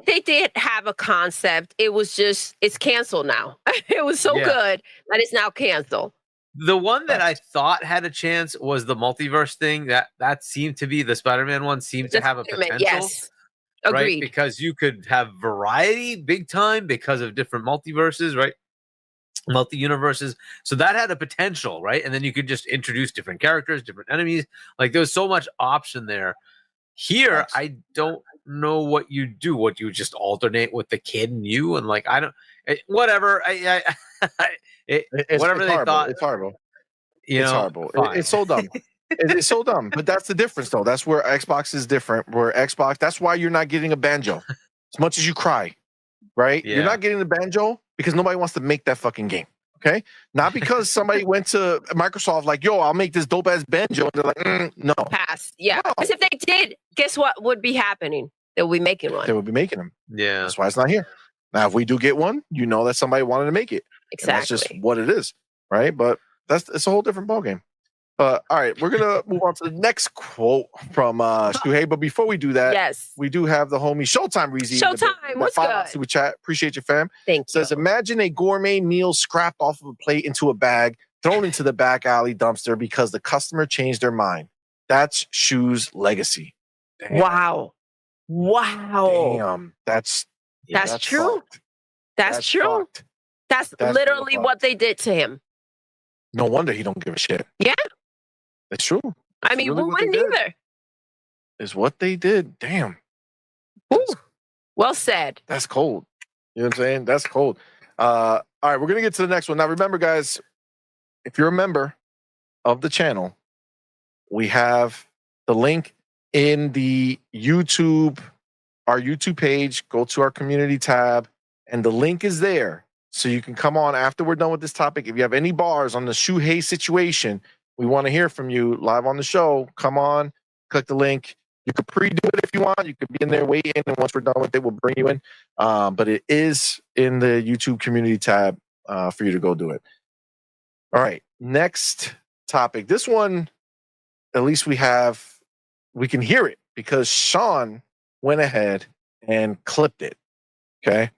they did have a concept. It was just, it's canceled now. It was so good that it's now canceled. The one that I thought had a chance was the multiverse thing. That seemed to be the Spider-Man one. Seemed to have a potential. Yes, agreed. Right? Because you could have variety big time because of different multiverses, right? Multi-universes. So that had a potential, right? And then you could just introduce different characters, different enemies. Like, there was so much option there. Here, Facts. I don't know what you do. What you just alternate with the kid and you, and like I don't, whatever. It's whatever they horrible. thought. It's horrible. You It's know, horrible. fine. It's so dumb. It's so dumb. But that's the difference, though. That's where Xbox is different. Where Xbox, that's why you're not getting a banjo. As much as you cry, right? Yeah. You're not getting the banjo because nobody wants to make that fucking game. Okay, not because somebody went to Microsoft like, "Yo, I'll make this dope ass banjo," and they're like, "No." Pass. Yeah. No. Because if they did, guess what would be happening? They'll be making one. They would be making them. Yeah. That's why it's not here. Now, if we do get one, you know that somebody wanted to make it. Exactly. And that's just what it is, right? But it's a whole different ballgame. All right, we're gonna move on to the next quote from Shuhei. But before we do that, Yes. we do have the homie Showtime Reezy. Showtime, what's good? Super chat. Appreciate your fam. Thank Says, you. imagine a gourmet meal scrapped off of a plate into a bag, thrown into the back alley dumpster because the customer changed their mind. That's Shu's legacy. Damn. Wow. Damn. That's true. fucked. That's true. fucked. That's real literally fucked. what they did to him. No wonder he don't give a shit. Yeah. It's true. I It's mean, really we what they wouldn't did. either. Is what they did. Damn. Ooh. Well said. That's cold. You know what I'm saying? That's cold. All right, we're gonna get to the next one. Now remember, guys, if you're a member of the channel, we have the link in the YouTube, our YouTube page. Go to our community tab, and the link is there. So you can come on after we're done with this topic. If you have any bars on the Shuhei situation, we want to hear from you live on the show. Come on, click the link. You could pre-do it if you want. You could be in there waiting, and once we're done with it, we'll bring you in. But it is in the YouTube community tab for you to go do it. All right, next topic. This one, at least we can hear it because Sean went ahead and clipped it. Okay.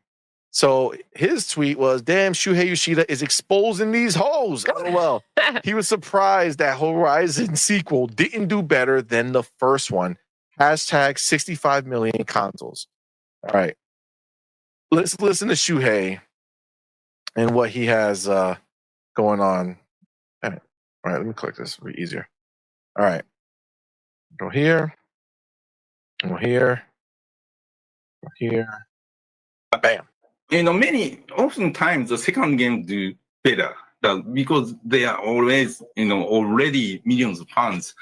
So his tweet was, damn, Shuhei Yoshida is exposing these hoes. LOL. He was surprised that Horizon sequel didn't do better than the first one. Hashtag 65 million consoles. All right. Let's listen to Shuhei and what he has going on. All right, let me click this. It'll be easier. All right. Go here. Go here. Go here. Bam. Oftentimes the second game do better because they are always, already millions of fans.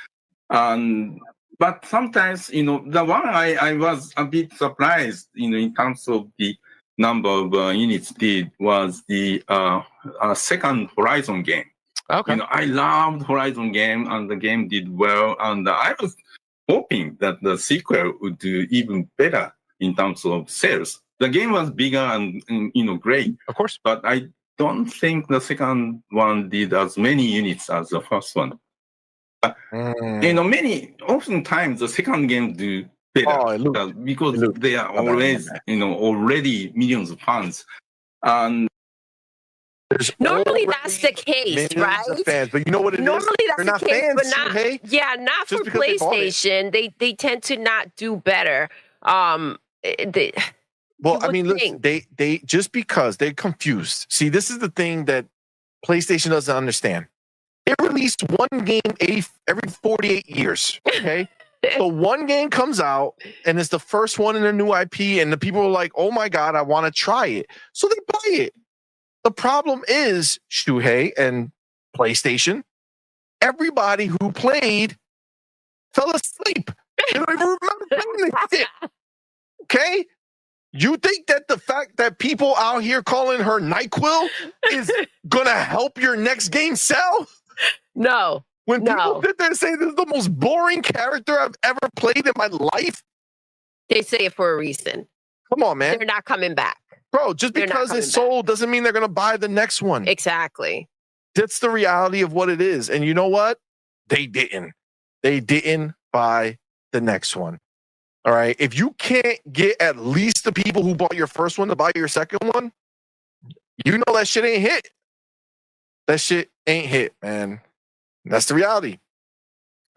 But sometimes, the one I was a bit surprised, in terms of the number of units did was the second Horizon game. Okay. I loved Horizon game and the game did well. And I was hoping that the sequel would do even better in terms of sales. The game was bigger and great. Of course. But I don't think the second one did as many units as the first one. Oftentimes the second game do better because they are always, already millions of fans. And normally that's the case, right? Fans, but you know what it normally is? That's the case, fans, but not. Shuhei, yeah, not for PlayStation. They tend to not do better. Well, I mean, listen, they just because they're confused. See, this is the thing that PlayStation doesn't understand. They release one game every 48 years. Okay. So one game comes out and it's the first one in a new IP, and the people are like, oh my God, I want to try it. So they buy it. The problem is, Shuhei and PlayStation, everybody who played fell asleep. They don't even remember playing this shit. Okay? You think that the fact that people out here calling her NyQuil is going to help your next game sell? No. When people sit there and say this is the most boring character I've ever played in my life, they say it for a reason. Come on, man. They're not coming back. Bro, just because it's sold doesn't mean they're going to buy the next one. Exactly. That's the reality of what it is. And you know what? They didn't. They didn't buy the next one. All right. If you can't get at least the people who bought your first one to buy your second one, you know that shit ain't hit. That shit ain't hit, man. That's the reality.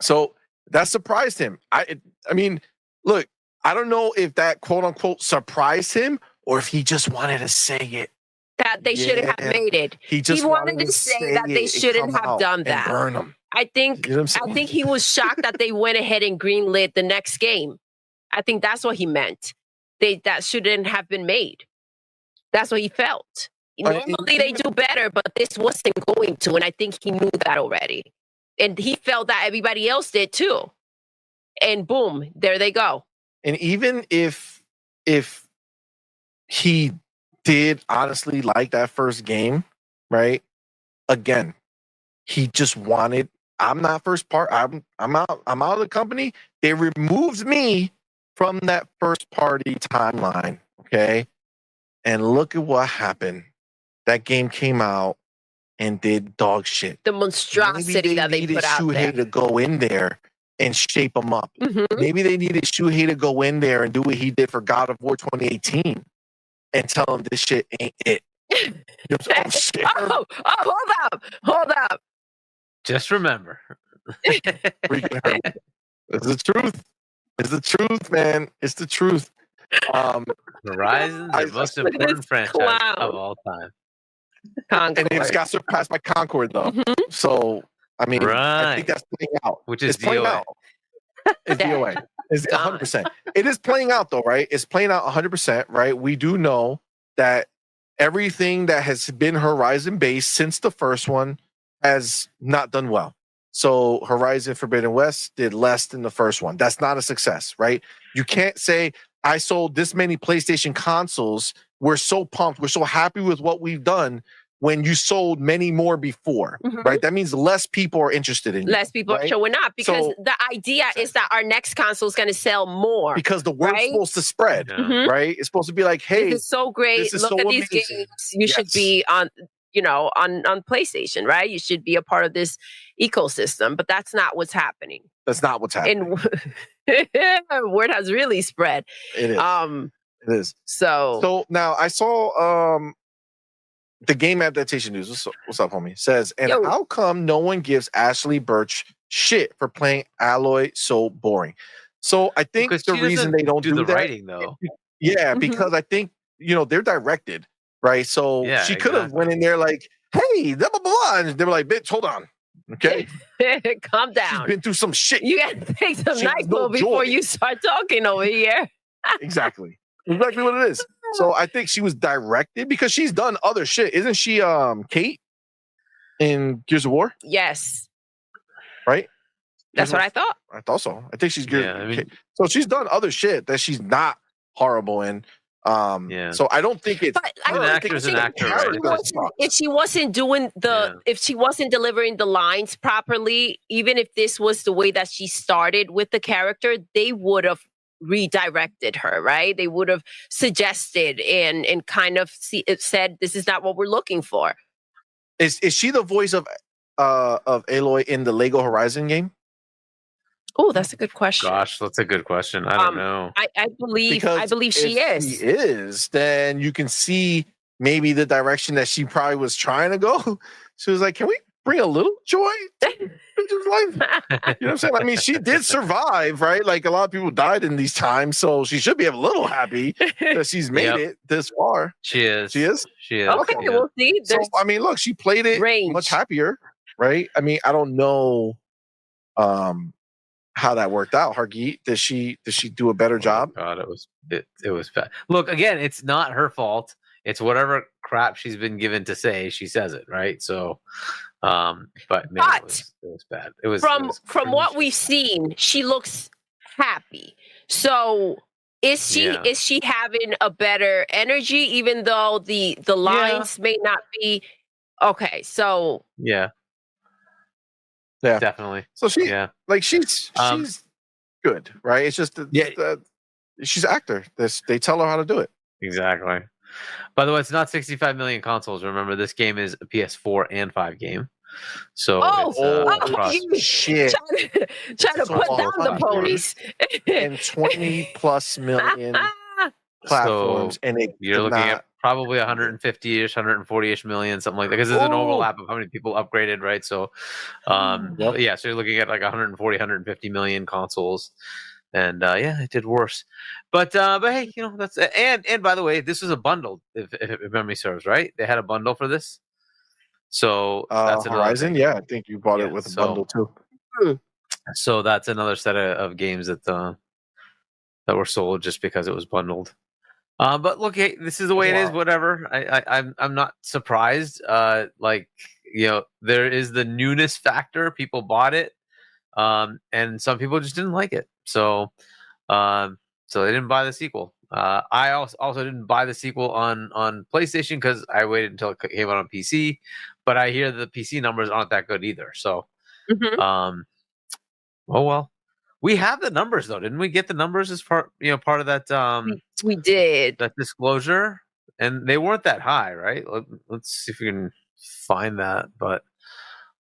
So that surprised him. I mean, look, I don't know if that quote unquote surprised him or if he just wanted to say it. That they shouldn't have made it. He wanted to say that they shouldn't have done that. Burn him. I think You know what I'm I saying? think he was shocked that they went ahead and greenlit the next game. I think that's what he meant. That shouldn't have been made. That's what he felt. Normally they do better, but this wasn't going to, and I think he knew that already. And he felt that everybody else did too. And boom, there they go. And even if he did honestly like that first game, right? Again, he just wanted. I'm not first part. I'm out. I'm out of the company. They removed me from that first party timeline. Okay, and look at what happened. That game came out and did dog shit. The monstrosity that they put out Shuhei there. to go in there and shape them up. Mm-hmm. Maybe they needed Shuhei to go in there and do what he did for God of War 2018 and tell him this shit ain't it. I'm scared. Hold up. Just remember. Freaking hurt. It's the truth. It's the truth, man. It's the truth. Horizon's the most important franchise of all time. Concord. And it's got surpassed by Concord, though. Mm-hmm. So, I mean, I think that's playing out. Which is playing DOA. out. It's DOA. It's 100%. It is playing out, though, right? It's playing out 100%, right? We do know that everything that has been Horizon-based since the first one has not done well. So Horizon Forbidden West did less than the first one. That's not a success, right? You can't say, I sold this many PlayStation consoles. We're so pumped. We're so happy with what we've done when you sold many more before, right? That means less people are interested in you. Less people are showing up because the idea is that our next console is going to sell more. Because the word's supposed to spread, right? It's supposed to be like, hey, this is so great. Look at these games. You should be on, on PlayStation, right? You should be a part of this ecosystem, but that's not what's happening. That's not what's happening. And word has really spread. It is. It is. So now I saw the game adaptation news. What's up, homie? Says, and how come no one gives Ashley Birch shit for playing Aloy so boring? So I think the reason they don't do the that, writing though. Yeah, because I think they're directed, right? So she could have went in there like, hey, blah blah blah, and they were like, bitch, hold on. Okay. Calm down. She's been through some shit. You gotta take some NyQuil before you start talking over here. Exactly what it is. So I think she was directed because she's done other shit. Isn't she Kate in Gears of War? Yes. Right? That's what I thought. I thought so. I think she's good. So she's done other shit that she's not horrible in. So I don't think it's an actor's an actor, right? If she wasn't doing if she wasn't delivering the lines properly, even if this was the way that she started with the character, they would have redirected her, right? They would have suggested and kind of said, this is not what we're looking for. Is she the voice of Aloy in the Lego Horizon game? Oh, that's a good question. Gosh, that's a good question. I don't know. I believe she is. If she is, then you can see maybe the direction that she probably was trying to go. She was like, can we bring a little joy to his life? You know what I'm saying? I mean, she did survive, right? Like a lot of people died in these times, so she should be a little happy that she's made it this far. She is. She is? She is. Okay, we'll see. So, I mean, look, she played it much happier, right? I mean, I don't know how that worked out. Hargeet, did she do a better job? God, it was bad. Look, again, it's not her fault. It's whatever crap she's been given to say. She says it, right? So, but man, it was bad. It was from what we've seen. She looks happy. So is she having a better energy, even though the lines may not be okay? So yeah, definitely. So she's good, right? It's just she's an actor. They tell her how to do it. Exactly. By the way, it's not 65 million consoles. Remember, this game is a PS4 and 5 game. So shit! Trying to put down the ponies and 20 plus million platforms, so and you're looking at probably 150-ish, 140-ish million, something like that, because there's an overlap of how many people upgraded, right? So, so you're looking at like 140, 150 million consoles. And it did worse, but hey, that's and by the way, this was a bundle, if memory serves, right? They had a bundle for this. So that's another Horizon. thing. Yeah, I think you bought it with a bundle too. So that's another set of games that were sold just because it was bundled. But look, hey, this is the way it is. Whatever. I'm not surprised. Like, there is the newness factor. People bought it, and some people just didn't like it. So they didn't buy the sequel. I also didn't buy the sequel on PlayStation because I waited until it came out on PC. But I hear the PC numbers aren't that good either. So, oh well. We have the numbers though, didn't we? Get the numbers as part of that. We did that disclosure, and they weren't that high, right? Let's see if we can find that. But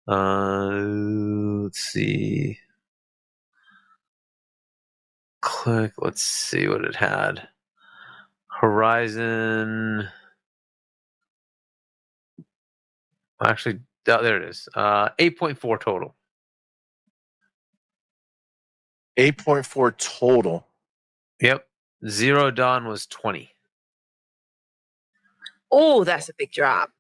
let's see. Click. Let's see what it had. Horizon. Actually, there it is. 8.4 total. 8.4 total. Yep. Zero Dawn was 20. Oh, that's a big drop.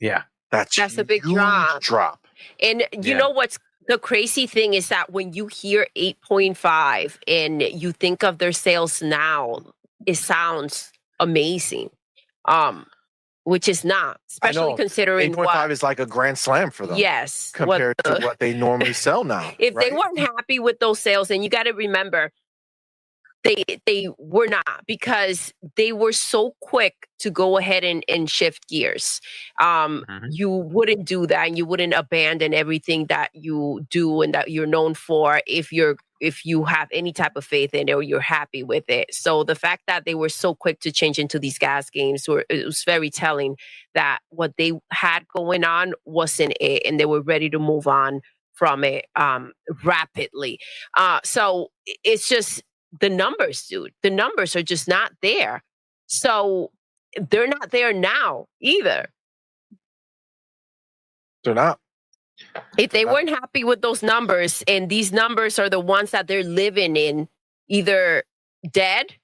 Yeah. That's a big drop. And you know what's the crazy thing is that when you hear 8.5 and you think of their sales now, it sounds amazing. Which is not, especially considering 8.5 is like a grand slam for them. Yes. Compared to what they normally sell now. If they weren't happy with those sales, and you got to remember, they were not, because they were so quick to go ahead and shift gears. You wouldn't do that, and you wouldn't abandon everything that you do and that you're known for if you have any type of faith in it or you're happy with it. So the fact that they were so quick to change into these gas games, it was very telling that what they had going on wasn't it, and they were ready to move on from it rapidly. So it's just the numbers, dude. The numbers are just not there. So they're not there now either. They're not. If they weren't happy with those numbers, and these numbers are the ones that they're living in, either dead,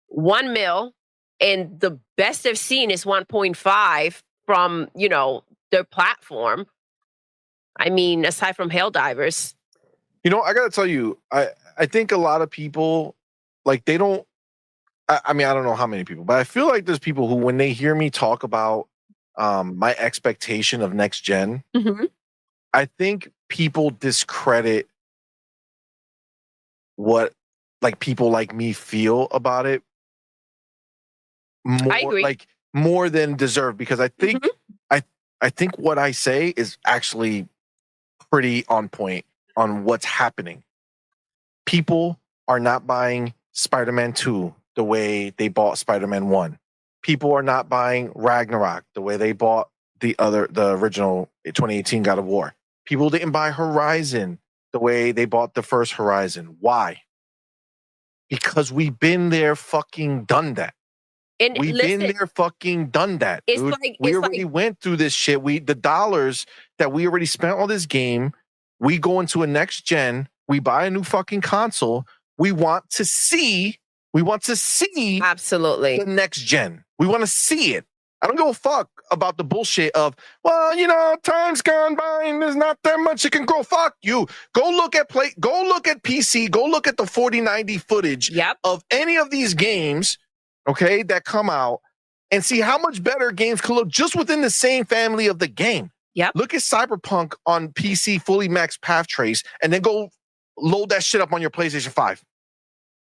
1 mil, and the best they've seen is 1.5 from, their platform. I mean, aside from Helldivers. I got to tell you, I think a lot of people, like, they don't, I mean, I don't know how many people, but I feel like there's people who, when they hear me talk about my expectation of next gen, I think people discredit what people like me feel about it more, I agree. More than deserved, because I think I think what I say is actually pretty on point on what's happening. People are not buying Spider-Man 2 the way they bought Spider-Man 1. People are not buying Ragnarok the way they bought the original 2018 God of War. People didn't buy Horizon the way they bought the first Horizon. Why? Because we've been there, fucking done that. And we've been there, fucking done that. Dude. We already went through this shit. The dollars that we already spent on this game, we go into a next gen, we buy a new fucking console. We want to see absolutely the next gen. We want to see it. I don't give a fuck about the bullshit of, time's gone by and there's not that much it can grow. Fuck you. Go look at PC, go look at the 4090 footage of any of these games, okay, that come out, and see how much better games can look just within the same family of the game. Yep. Look at Cyberpunk on PC, fully maxed path trace, and then go load that shit up on your PlayStation 5.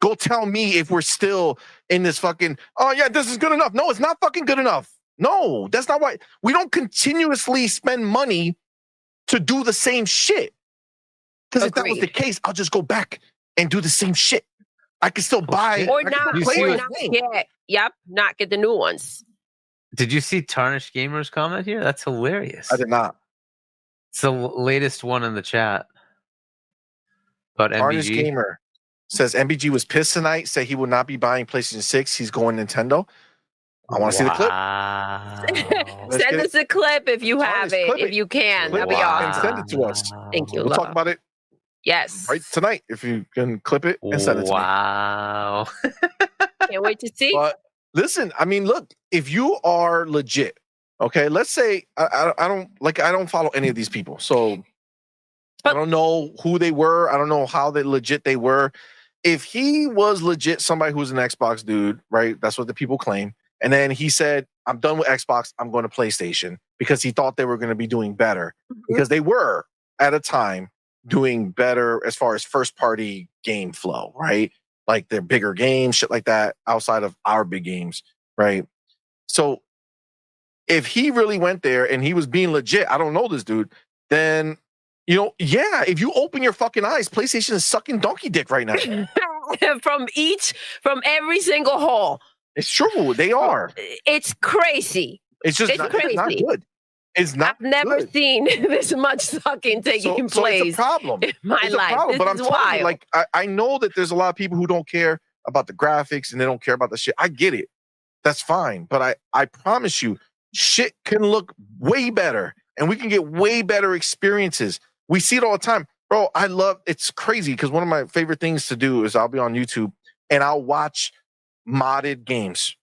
Go tell me if we're still in this fucking, this is good enough. No, it's not fucking good enough. No, that's not why. We don't continuously spend money to do the same shit. Because if that was the case, I'll just go back and do the same shit. I can still buy or not get the new ones. Did you see Tarnished Gamer's comment here? That's hilarious. I did not. It's the latest one in the chat. But Tarnished Gamer says MBG was pissed tonight, said he will not be buying PlayStation 6. He's going Nintendo. I want to see the clip. Send us a clip if you have it. If you can. That'd be awesome. And send it to us. Thank you. We'll talk about it. Yes. Right tonight, if you can clip it and send it to me. Wow. Can't wait to see. But listen, I mean, look, if you are legit Okay, let's say I don't follow any of these people, so I don't know who they were. I don't know how legit they were. If he was legit somebody who's an Xbox dude, right? That's what the people claim. And then he said, I'm done with Xbox. I'm going to PlayStation because he thought they were going to be doing better because they were at a time doing better as far as first party game flow, right? Like their bigger games, shit like that outside of our big games, right? So if he really went there and he was being legit, I don't know this dude, then, yeah, if you open your fucking eyes, PlayStation is sucking donkey dick right now. from every single hole. It's true. They are. It's crazy. It's just crazy. It's not good. It's not I've never good. seen this much sucking taking place. So it's a problem. In my life. But I'm telling you, like, I know that there's a lot of people who don't care about the graphics and they don't care about the shit. I get it. That's fine. But I promise you, shit can look way better and we can get way better experiences. We see it all the time. Bro, it's crazy because one of my favorite things to do is I'll be on YouTube and I'll watch modded games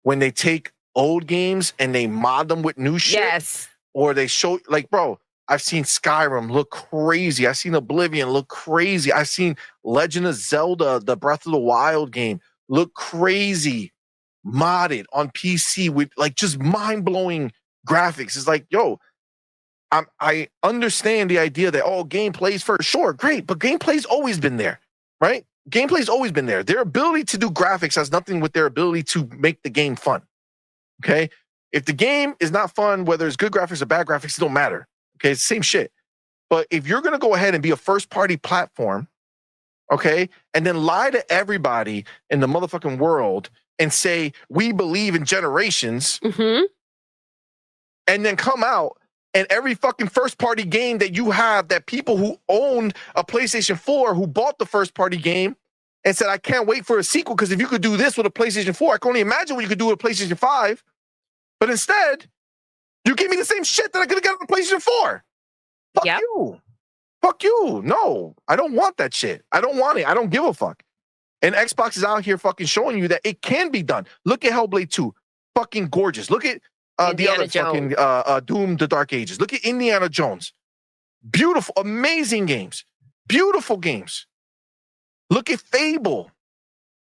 when they take old games and they mod them with new shit. Yes. Or they show, like, bro, I've seen Skyrim look crazy. I've seen Oblivion look crazy. I've seen Legend of Zelda, the Breath of the Wild game, look crazy. Modded on PC with like just mind-blowing graphics. It's like, yo, I understand the idea that gameplay's first. Sure, great, but gameplay's always been there, right? Gameplay's always been there. Their ability to do graphics has nothing with their ability to make the game fun. Okay? If the game is not fun, whether it's good graphics or bad graphics, it don't matter. Okay, it's the same shit. But if you're gonna go ahead and be a first-party platform, okay, and then lie to everybody in the motherfucking world and say, we believe in generations, and then come out and every fucking first party game that you have that people who owned a PlayStation 4 who bought the first party game and said, I can't wait for a sequel because if you could do this with a PlayStation 4, I can only imagine what you could do with a PlayStation 5. But instead, you give me the same shit that I could have got on a PlayStation 4. Fuck you. Fuck you. No, I don't want that shit. I don't want it. I don't give a fuck. And Xbox is out here fucking showing you that it can be done. Look at Hellblade 2. Fucking gorgeous. Look at the other Jones. fucking Doom, The Dark Ages. Look at Indiana Jones. Beautiful, amazing games. Beautiful games. Look at Fable.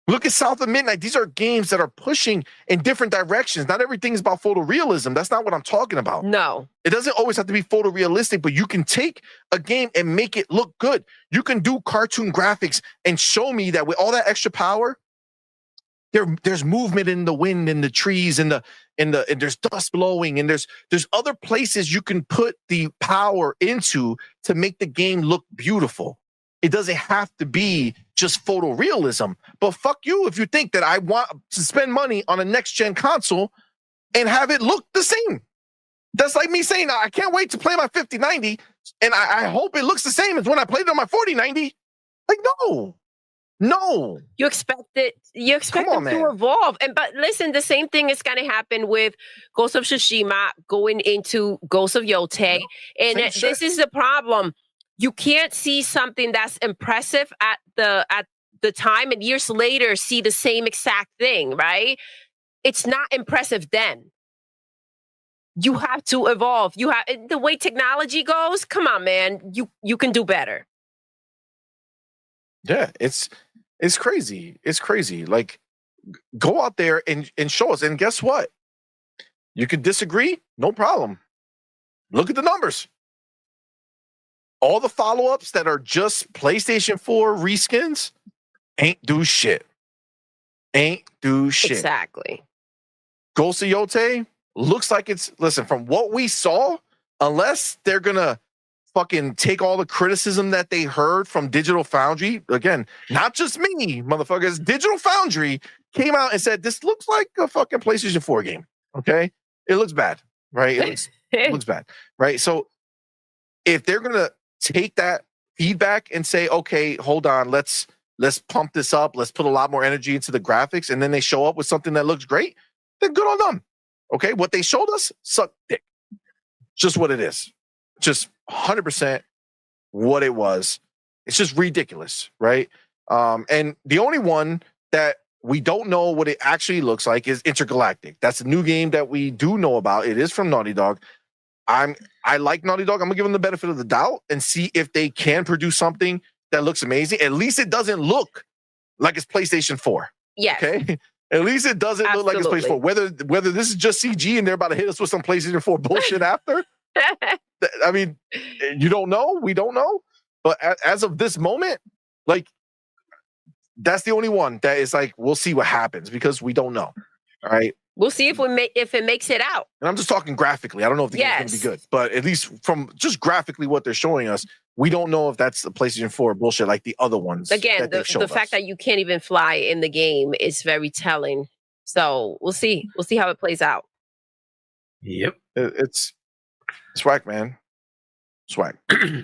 Look at South of Midnight. These are games that are pushing in different directions. Not everything is about photorealism. That's not what I'm talking about. No. It doesn't always have to be photorealistic, but you can take a game and make it look good. You can do cartoon graphics and show me that with all that extra power, there's movement in the wind and the trees and there's dust blowing and there's other places you can put the power into to make the game look beautiful. It doesn't have to be just photorealism. But fuck you if you think that I want to spend money on a next-gen console and have it look the same. That's like me saying, I can't wait to play my 5090, and I hope it looks the same as when I played it on my 4090. Like, no. You expect it. You expect them to evolve. But listen, the same thing is going to happen with Ghost of Tsushima going into Ghost of Yotei. And this is the problem. You can't see something that's impressive at the time and years later see the same exact thing, right? It's not impressive then. You have to evolve. You have the way technology goes. Come on, man. You can do better. Yeah, it's crazy. It's crazy. Like, go out there and show us. And guess what? You can disagree. No problem. Look at the numbers. All the follow-ups that are just PlayStation 4 reskins ain't do shit. Exactly. Ghost of Yotei looks like listen, from what we saw, unless they're going to fucking take all the criticism that they heard from Digital Foundry, again, not just me, motherfuckers, Digital Foundry came out and said, this looks like a fucking PlayStation 4 game, okay? It looks bad, right? It looks bad, right? So if they're going to take that feedback and say, okay, hold on, let's pump this up, let's put a lot more energy into the graphics, and then they show up with something that looks great, then good on them. Okay, what they showed us sucked dick. Just what it is. Just 100% what it was. It's just ridiculous, right? And the only one that we don't know what it actually looks like, is Intergalactic. That's a new game that we do know about. It is from Naughty Dog. I like Naughty Dog. I'm gonna give them the benefit of the doubt and see if they can produce something that looks amazing. At least it doesn't look like it's PlayStation 4. Yes. Okay. At least it doesn't look like it's PlayStation 4. Whether this is just CG and they're about to hit us with some PlayStation 4 bullshit after. I mean, you don't know. We don't know. But as of this moment, like, that's the only one that is like, we'll see what happens because we don't know. All right. We'll see if it makes it out. And I'm just talking graphically. I don't know if the game's going to be good, but at least from just graphically what they're showing us, we don't know if that's the PlayStation 4 bullshit like the other ones. Again, the fact that you can't even fly in the game is very telling. So we'll see. We'll see how it plays out. Yep. It's swag, man. Swag.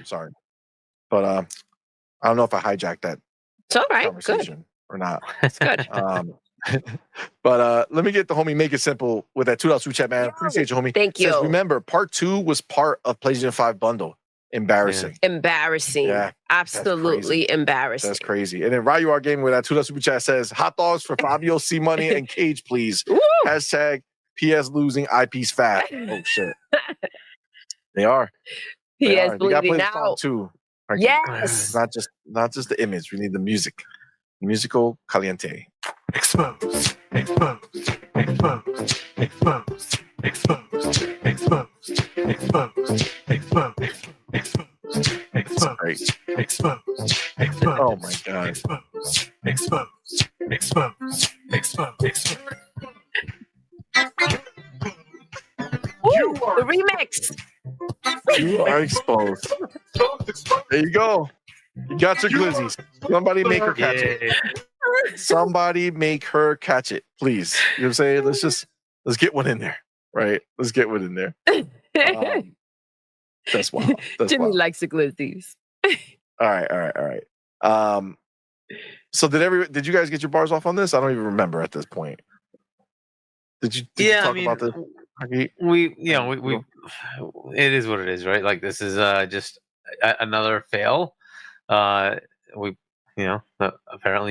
Sorry. But I don't know if I hijacked that It's all right. conversation Good. or not. It's good. But let me get the homie Make It Simple with that $2 super chat, man. Appreciate you, homie. Thank you. Says, remember, part 2 was part of PlayStation 5 bundle. Embarrassing. Embarrassing. Yeah, absolutely embarrassing. That's crazy. And then Ryu R Gaming with that $2 super chat says, hot dogs for Fabio, CMoney, and Cage, please. Woo! Hashtag PS losing, IP's fat. Oh shit. They are. PS bleeding out out too. Yes. Not just the image. We need the music. Musical caliente. Exposed. Exposed. Exposed. Exposed. Exposed. Exposed. Exposed. Exposed. Exposed. Exposed. Great. Exposed. Exposed. Oh my god. Exposed. Exposed. Exposed. Exposed. Ooh, the remix. You are exposed. There you go. You got your glizzies. Somebody make her catch it. Somebody make her catch it, please. You know what I'm saying? Let's get one in there. Right? Let's get one in there. That's wild. That's Jimmy wild. likes the glizzies. All right. So did you guys get your bars off on this? I don't even remember at this point. Did you talk about this? We it is what it is, right? Like, this is just another fail. Apparently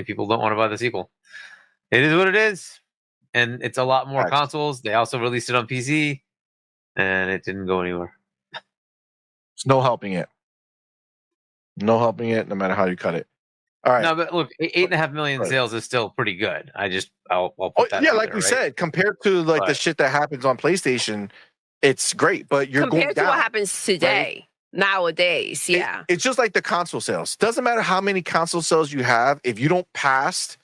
people don't want to buy the sequel. It is what it is, and it's a lot more consoles. They also released it on PC, and it didn't go anywhere. There's no helping it. No helping it, no matter how you cut it. All right. No, but look, 8.5 million sales is still pretty good. I'll put that. Like we said, compared to the shit that happens on PlayStation, it's great. But you're compared going down, to what happens today, right? Nowadays, yeah. It's just like the console sales. Doesn't matter how many console sales you have, if you don't pass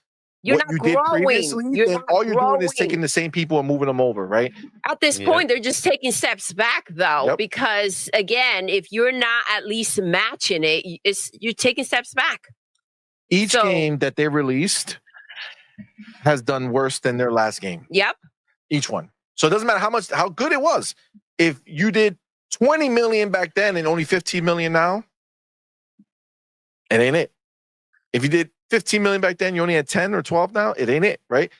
you're what not you growing. did previously, then all you're doing is taking the same people and moving them over, right? At this point, they're just taking steps back, though, because again, if you're not at least matching it, you're taking steps back. Each game that they released has done worse than their last game. Yep. Each one. So it doesn't matter how good it was. If you did 20 million back then and only 15 million now, it ain't it. If you did 15 million back then, you only had 10 or 12 now, it ain't it, right?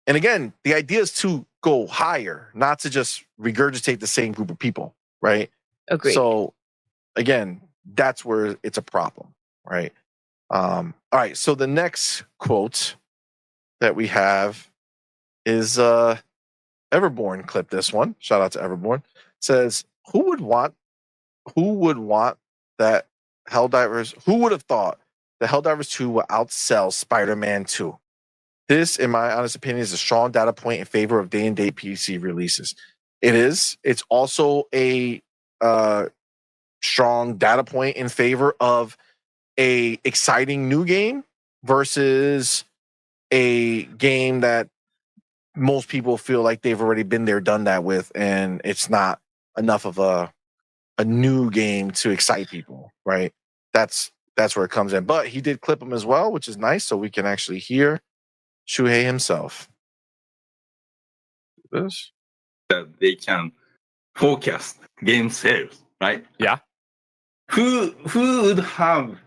And again, the idea is to go higher, not to just regurgitate the same group of people, right? Agreed. So again, that's where it's a problem, right? All right, so the next quote that we have is Everborn clip. This one, shout out to Everborn, says, who would want that Helldivers, who would have thought the Helldivers 2 will outsell Spider-Man 2? This, in my honest opinion, is a strong data point in favor of day-and-date PC releases. It is. It's also a strong data point in favor of a exciting new game versus a game that most people feel like they've already been there, done that with, and it's not enough of a new game to excite people, right? That's where it comes in. But he did clip him as well, which is nice, so we can actually hear Shuhei himself. That they can forecast game sales, right? Yeah. Who would have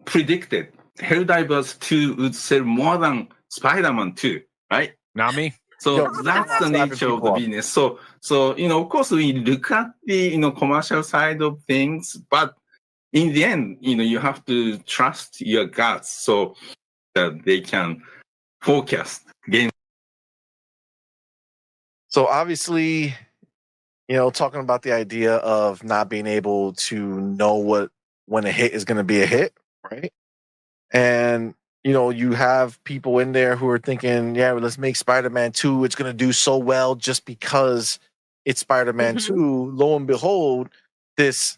predicted Helldivers 2 would sell more than Spider-Man 2, right? Not me. So that's the nature of the business. So of course, we look at the commercial side of things, but in the end, you have to trust your guts. So that they can forecast game. So obviously, talking about the idea of not being able to know when a hit is going to be a hit, right? And you have people in there who are thinking, yeah, well, let's make Spider-Man 2. It's going to do so well just because it's Spider-Man 2. Lo and behold, let's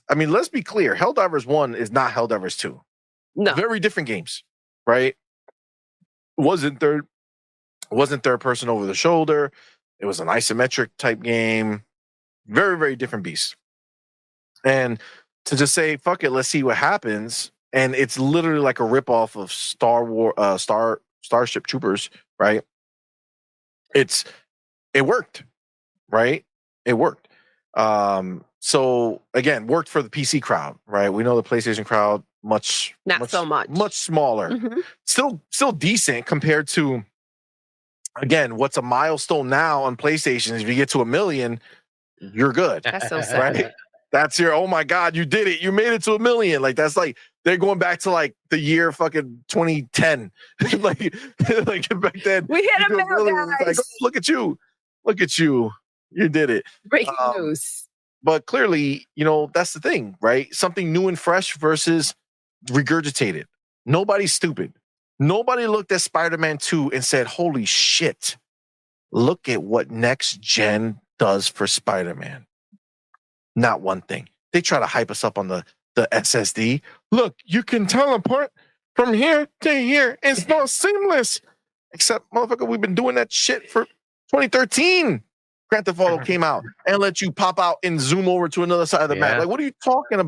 be clear. Helldivers 1 is not Helldivers 2. No. Very different games, right? Wasn't third person over the shoulder. It was an isometric type game. Very, very different beast. And to just say, fuck it, let's see what happens. And it's literally like a ripoff of Starship Troopers, right? It worked, right? It worked. So again, worked for the PC crowd, right? We know the PlayStation crowd much smaller. Still decent compared to, again, what's a milestone now on PlayStation is if you get to 1 million, you're good. That's so sad. Right? That's your, oh my God, you did it. You made it to 1 million. Like, that's like, they're going back to like the year fucking 2010. like back then. We hit 1 million, guys. Like, oh, look at you. You did it. Breaking news. But clearly, that's the thing, right? Something new and fresh versus regurgitated. Nobody's stupid. Nobody looked at Spider-Man 2 and said, holy shit, look at what next gen does for Spider-Man. Not one thing. They try to hype us up on the SSD. Look, you can teleport from here to here. It's not seamless. Except, motherfucker, we've been doing that shit for 2013. Grand Theft Auto came out and let you pop out and zoom over to another side of the map. Like, what are you talking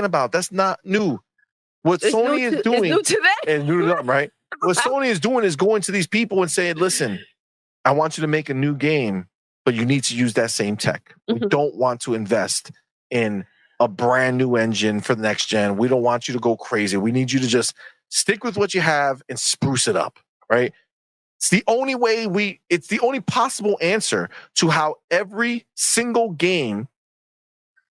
about? That's not new. What Sony is doing, it's new to them. And new to them, right? What Sony is doing is going to these people and saying, listen, I want you to make a new game, but you need to use that same tech. We don't want to invest in a brand new engine for the next gen. We don't want you to go crazy. We need you to just stick with what you have and spruce it up, right? It's the only way it's the only possible answer to how every single game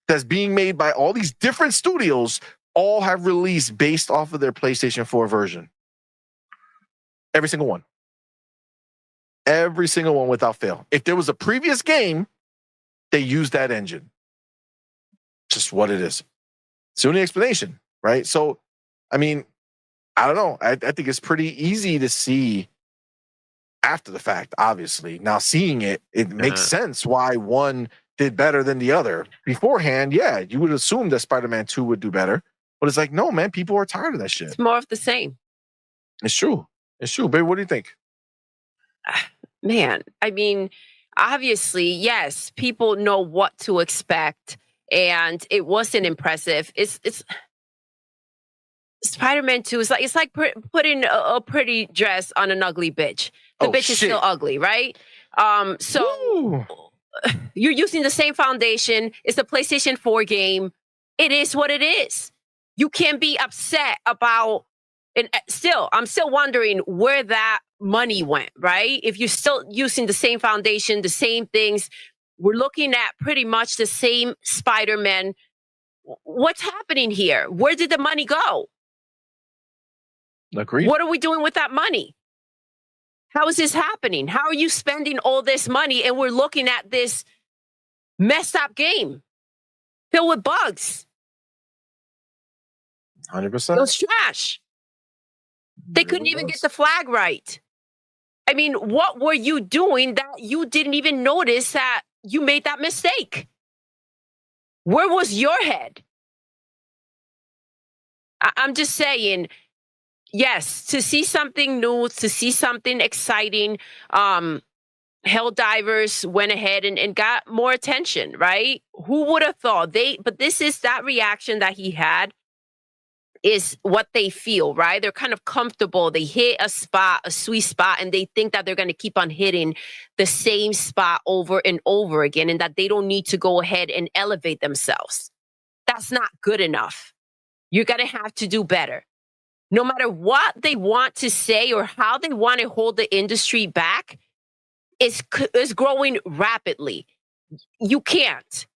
that's being made by all these different studios all have released based off of their PlayStation 4 version. Every single one. Every single one without fail. If there was a previous game, they used that engine. Just what it is. It's the only explanation, right? So, I mean, I don't know. I think it's pretty easy to see after the fact, obviously. Now, seeing it makes sense why one did better than the other. Beforehand, yeah, you would assume that Spider-Man 2 would do better. But it's like, no, man, people are tired of that shit. It's more of the same. It's true. Babe, what do you think? Man, I mean, obviously, yes, people know what to expect, and it wasn't impressive. It's Spider-Man 2 is like putting a pretty dress on an ugly bitch. The bitch is still ugly, right? So you're using the same foundation. It's a PlayStation 4 game. It is what it is. You can't be upset about. And I'm still wondering where that money went, right? If you're still using the same foundation, the same things, we're looking at pretty much the same Spider-Man. What's happening here? Where did the money go? Agreed. What are we doing with that money? How is this happening? How are you spending all this money and we're looking at this messed up game filled with bugs? 100%. It was trash. They couldn't even get the flag right. I mean, what were you doing that you didn't even notice that you made that mistake? Where was your head? I'm just saying, yes, to see something new, to see something exciting, Helldivers went ahead and got more attention, right? Who would have thought? But this is that reaction that he had. Is what they feel, right? They're kind of comfortable. They hit a spot, a sweet spot, and they think that they're going to keep on hitting the same spot over and over again, and that they don't need to go ahead and elevate themselves. That's not good enough. You're going to have to do better. No matter what they want to say or how they want to hold the industry back, it's growing rapidly. You can't.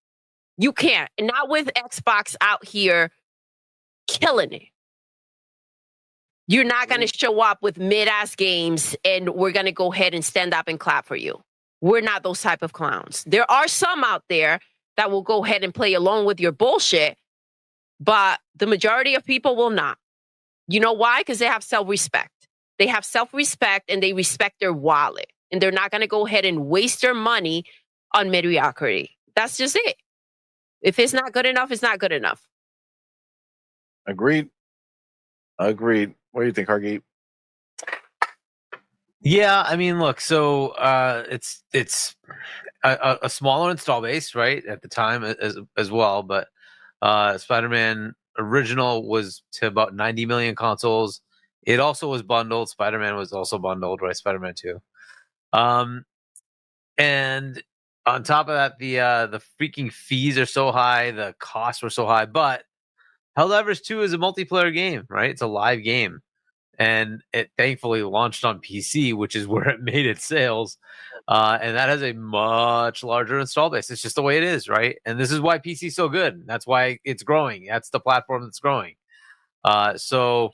And not with Xbox out here killing it. You're not going to show up with mid-ass games and we're going to go ahead and stand up and clap for you. We're not those type of clowns. There are some out there that will go ahead and play along with your bullshit, but the majority of people will not. You know why? Because they have self-respect. They have self-respect and they respect their wallet. And they're not going to go ahead and waste their money on mediocrity. That's just it. If it's not good enough, it's not good enough. Agreed. What do you think, Hargeet? Yeah, I mean, look, so it's a smaller install base, right, at the time as well, but Spider-Man Original was to about 90 million consoles. It also was bundled. Spider-Man was also bundled, right? Spider-Man 2. And on top of that, the freaking fees are so high, the costs were so high, but Helldivers 2 is a multiplayer game, right? It's a live game. And it thankfully launched on PC, which is where it made its sales. And that has a much larger install base. It's just the way it is, right? And this is why PC is so good. That's why it's growing. That's the platform that's growing. So,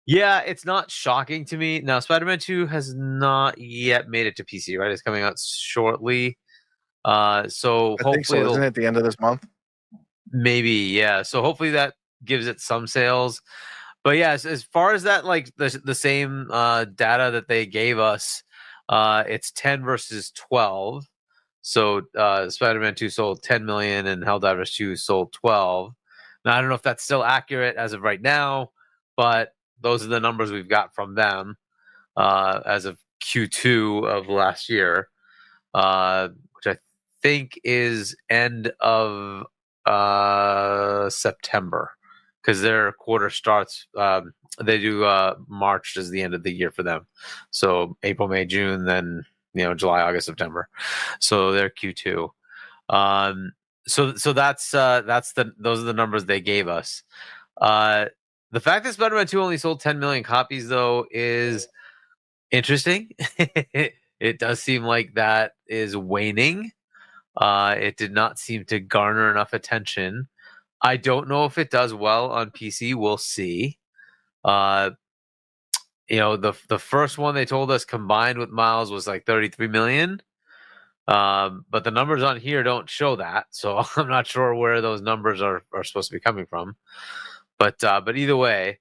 yeah, it's not shocking to me. Now, Spider-Man 2 has not yet made it to PC, right? It's coming out shortly. So I think hopefully so. Isn't it at the end of this month? maybe, yeah. So hopefully that gives it some sales. But yeah, as far as that, like the same data that they gave us, it's 10 versus 12. So Spider-Man 2 sold 10 million and Helldivers 2 sold 12. Now, I don't know if that's still accurate as of right now, but those are the numbers we've got from them as of Q2 of last year, which I think is end of September. Because their quarter starts, they do March is the end of the year for them. So April, May, June, then July, August, September. So they're Q2. So that's those are the numbers they gave us. The fact that Spider-Man 2 only sold 10 million copies though is interesting. It does seem like that is waning. It did not seem to garner enough attention. I don't know if it does well on PC. We'll see. The first one they told us combined with Miles was like 33 million. But the numbers on here don't show that, so I'm not sure where those numbers are supposed to be coming from. But either way,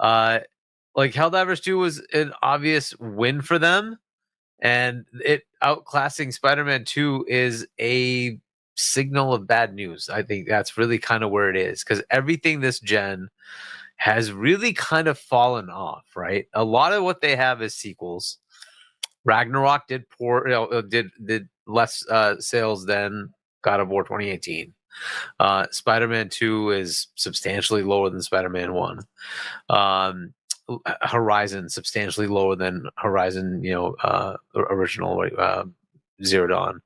like Helldivers 2 was an obvious win for them, and it outclassing Spider-Man 2 is a signal of bad news. I think that's really kind of where it is, because everything this gen has really kind of fallen off, right? A lot of what they have is sequels. Ragnarok did did less sales than God of War 2018. Spider-Man 2 is substantially lower than Spider-Man 1. Horizon substantially lower than Horizon, original Zero Dawn.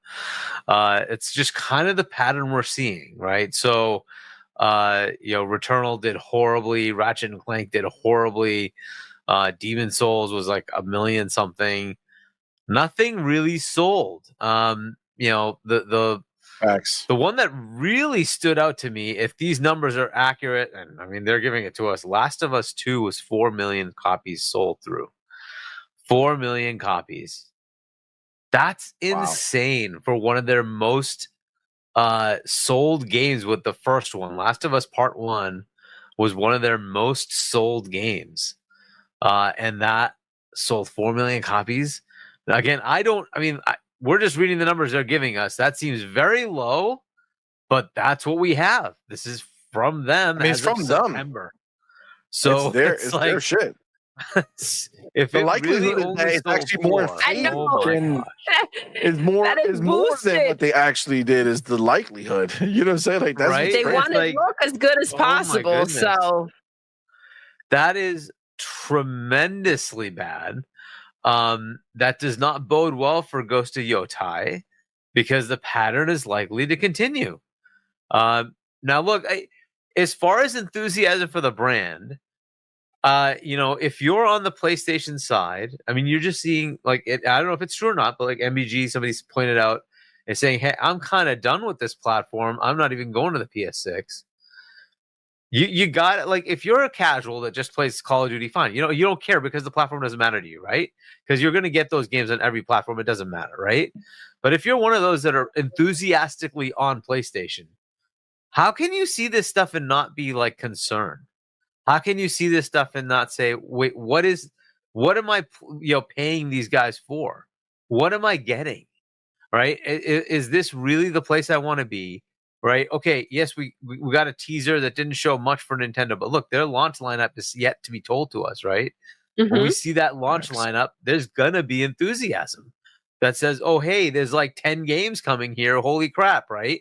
It's just kind of the pattern we're seeing, right? So, Returnal did horribly. Ratchet and Clank did horribly. Demon Souls was like 1 million something. Nothing really sold. The Facts. The one that really stood out to me, if these numbers are accurate, and I mean they're giving it to us, Last of Us 2 was 4 million copies sold through. 4 million copies. That's insane for one of their most sold games with the first one. Last of Us Part 1 was one of their most sold games. And that sold 4 million copies. Again, we're just reading the numbers they're giving us. That seems very low, but that's what we have. This is from them. It's from September. them. So it's their shit. If the it likelihood really is only that it's actually more is more than what they actually did is the likelihood. You know what I'm saying? Like that's right? They want to look as good as possible. So that is tremendously bad. That does not bode well for Ghost of Yotai, because the pattern is likely to continue. Now, look, as far as enthusiasm for the brand, if you're on the PlayStation side, I mean, you're just seeing I don't know if it's true or not, but like MBG, somebody's pointed out, is saying, hey, I'm kind of done with this platform. I'm not even going to the PS6. You got it. Like, if you're a casual that just plays Call of Duty, fine. You know, you don't care because the platform doesn't matter to you, right? Because you're going to get those games on every platform. It doesn't matter, right? But if you're one of those that are enthusiastically on PlayStation, how can you see this stuff and not be like concerned? How can you see this stuff and not say, wait, what am I, paying these guys for? What am I getting? Right? Is this really the place I want to be? Right? Okay, yes, we got a teaser that didn't show much for Nintendo, but look, their launch lineup is yet to be told to us, right? When we see that launch lineup, there's gonna be enthusiasm that says, "Oh, hey, there's like 10 games coming here. Holy crap!" Right?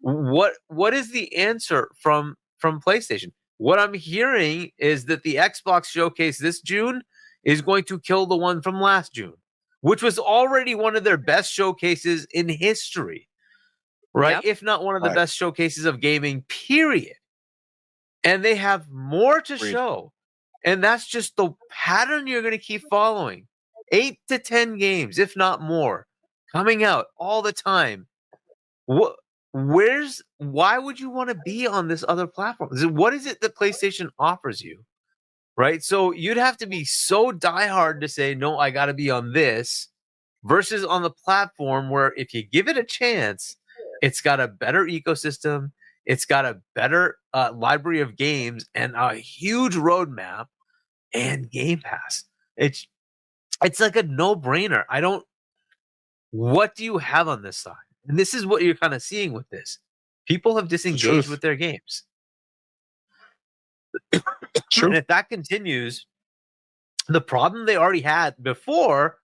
What is the answer from PlayStation? What I'm hearing is that the Xbox showcase this June is going to kill the one from last June, which was already one of their best showcases in history, right? Yep. If not one of the best showcases of gaming, period. And they have more to show. And that's just the pattern you're going to keep following. 8 to 10 games, if not more, coming out all the time. Why would you want to be on this other platform? What is it that PlayStation offers you? Right? So you'd have to be so diehard to say, no, I got to be on this, versus on the platform where if you give it a chance, it's got a better ecosystem, it's got a better library of games and a huge roadmap and Game Pass. It's like a no-brainer. What do you have on this side? And this is what you're kind of seeing with this. People have disengaged with their games. True. And if that continues, the problem they already had before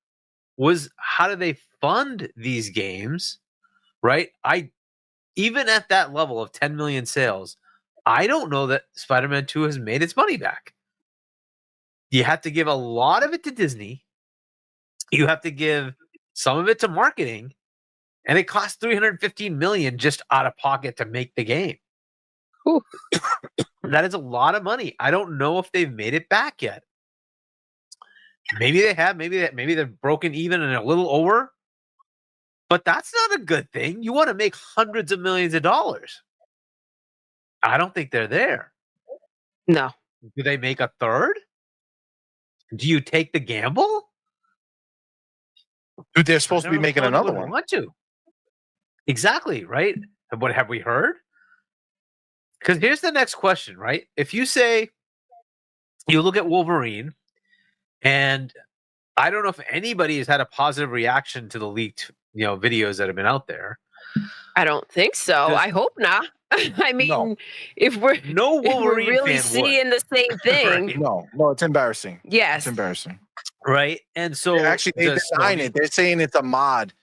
was, how do they fund these games, right? Even at that level of 10 million sales, I don't know that Spider-Man 2 has made its money back. You have to give a lot of it to Disney. You have to give some of it to marketing, and it costs $315 million just out of pocket to make the game. That is a lot of money. I don't know if they've made it back yet. Maybe they have. Maybe they've broken even and a little over. But that's not a good thing. You want to make hundreds of millions of dollars. I don't think they're there. No. Do they make a third? Do you take the gamble? Dude, they're supposed to be making another one. Want to. Exactly, right? What have we heard? Because here's the next question, right? If you say, you look at Wolverine, and I don't know if anybody has had a positive reaction to the leaked, videos that have been out there. I don't think so. I hope not. I mean, if we're really seeing the same thing. Right? No, it's embarrassing. Yes. It's embarrassing. Right? And so they design it. They're saying it's a mod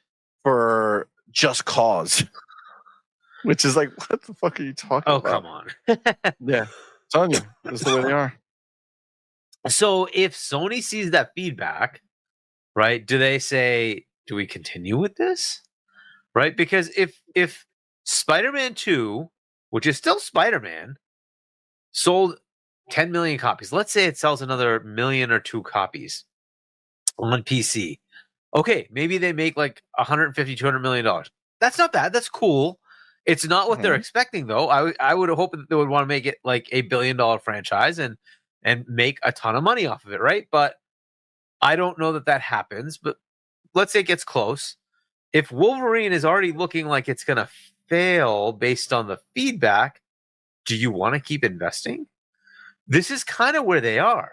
for Just Cause. Which is like, what the fuck are you talking about? Oh, come on. Yeah. I'm telling you, that's the way they are. So if Sony sees that feedback, right, do they say, do we continue with this? Right? Because if Spider-Man 2, which is still Spider-Man, sold 10 million copies, let's say it sells another million or 2 copies on PC. Okay, maybe they make like $150, $200 million. That's not bad. That's cool. It's not what they're expecting, though. I would hope that they would want to make it like $1 billion franchise and make a ton of money off of it, right? But I don't know that happens. But let's say it gets close. If Wolverine is already looking like it's going to fail based on the feedback, do you want to keep investing? This is kind of where they are.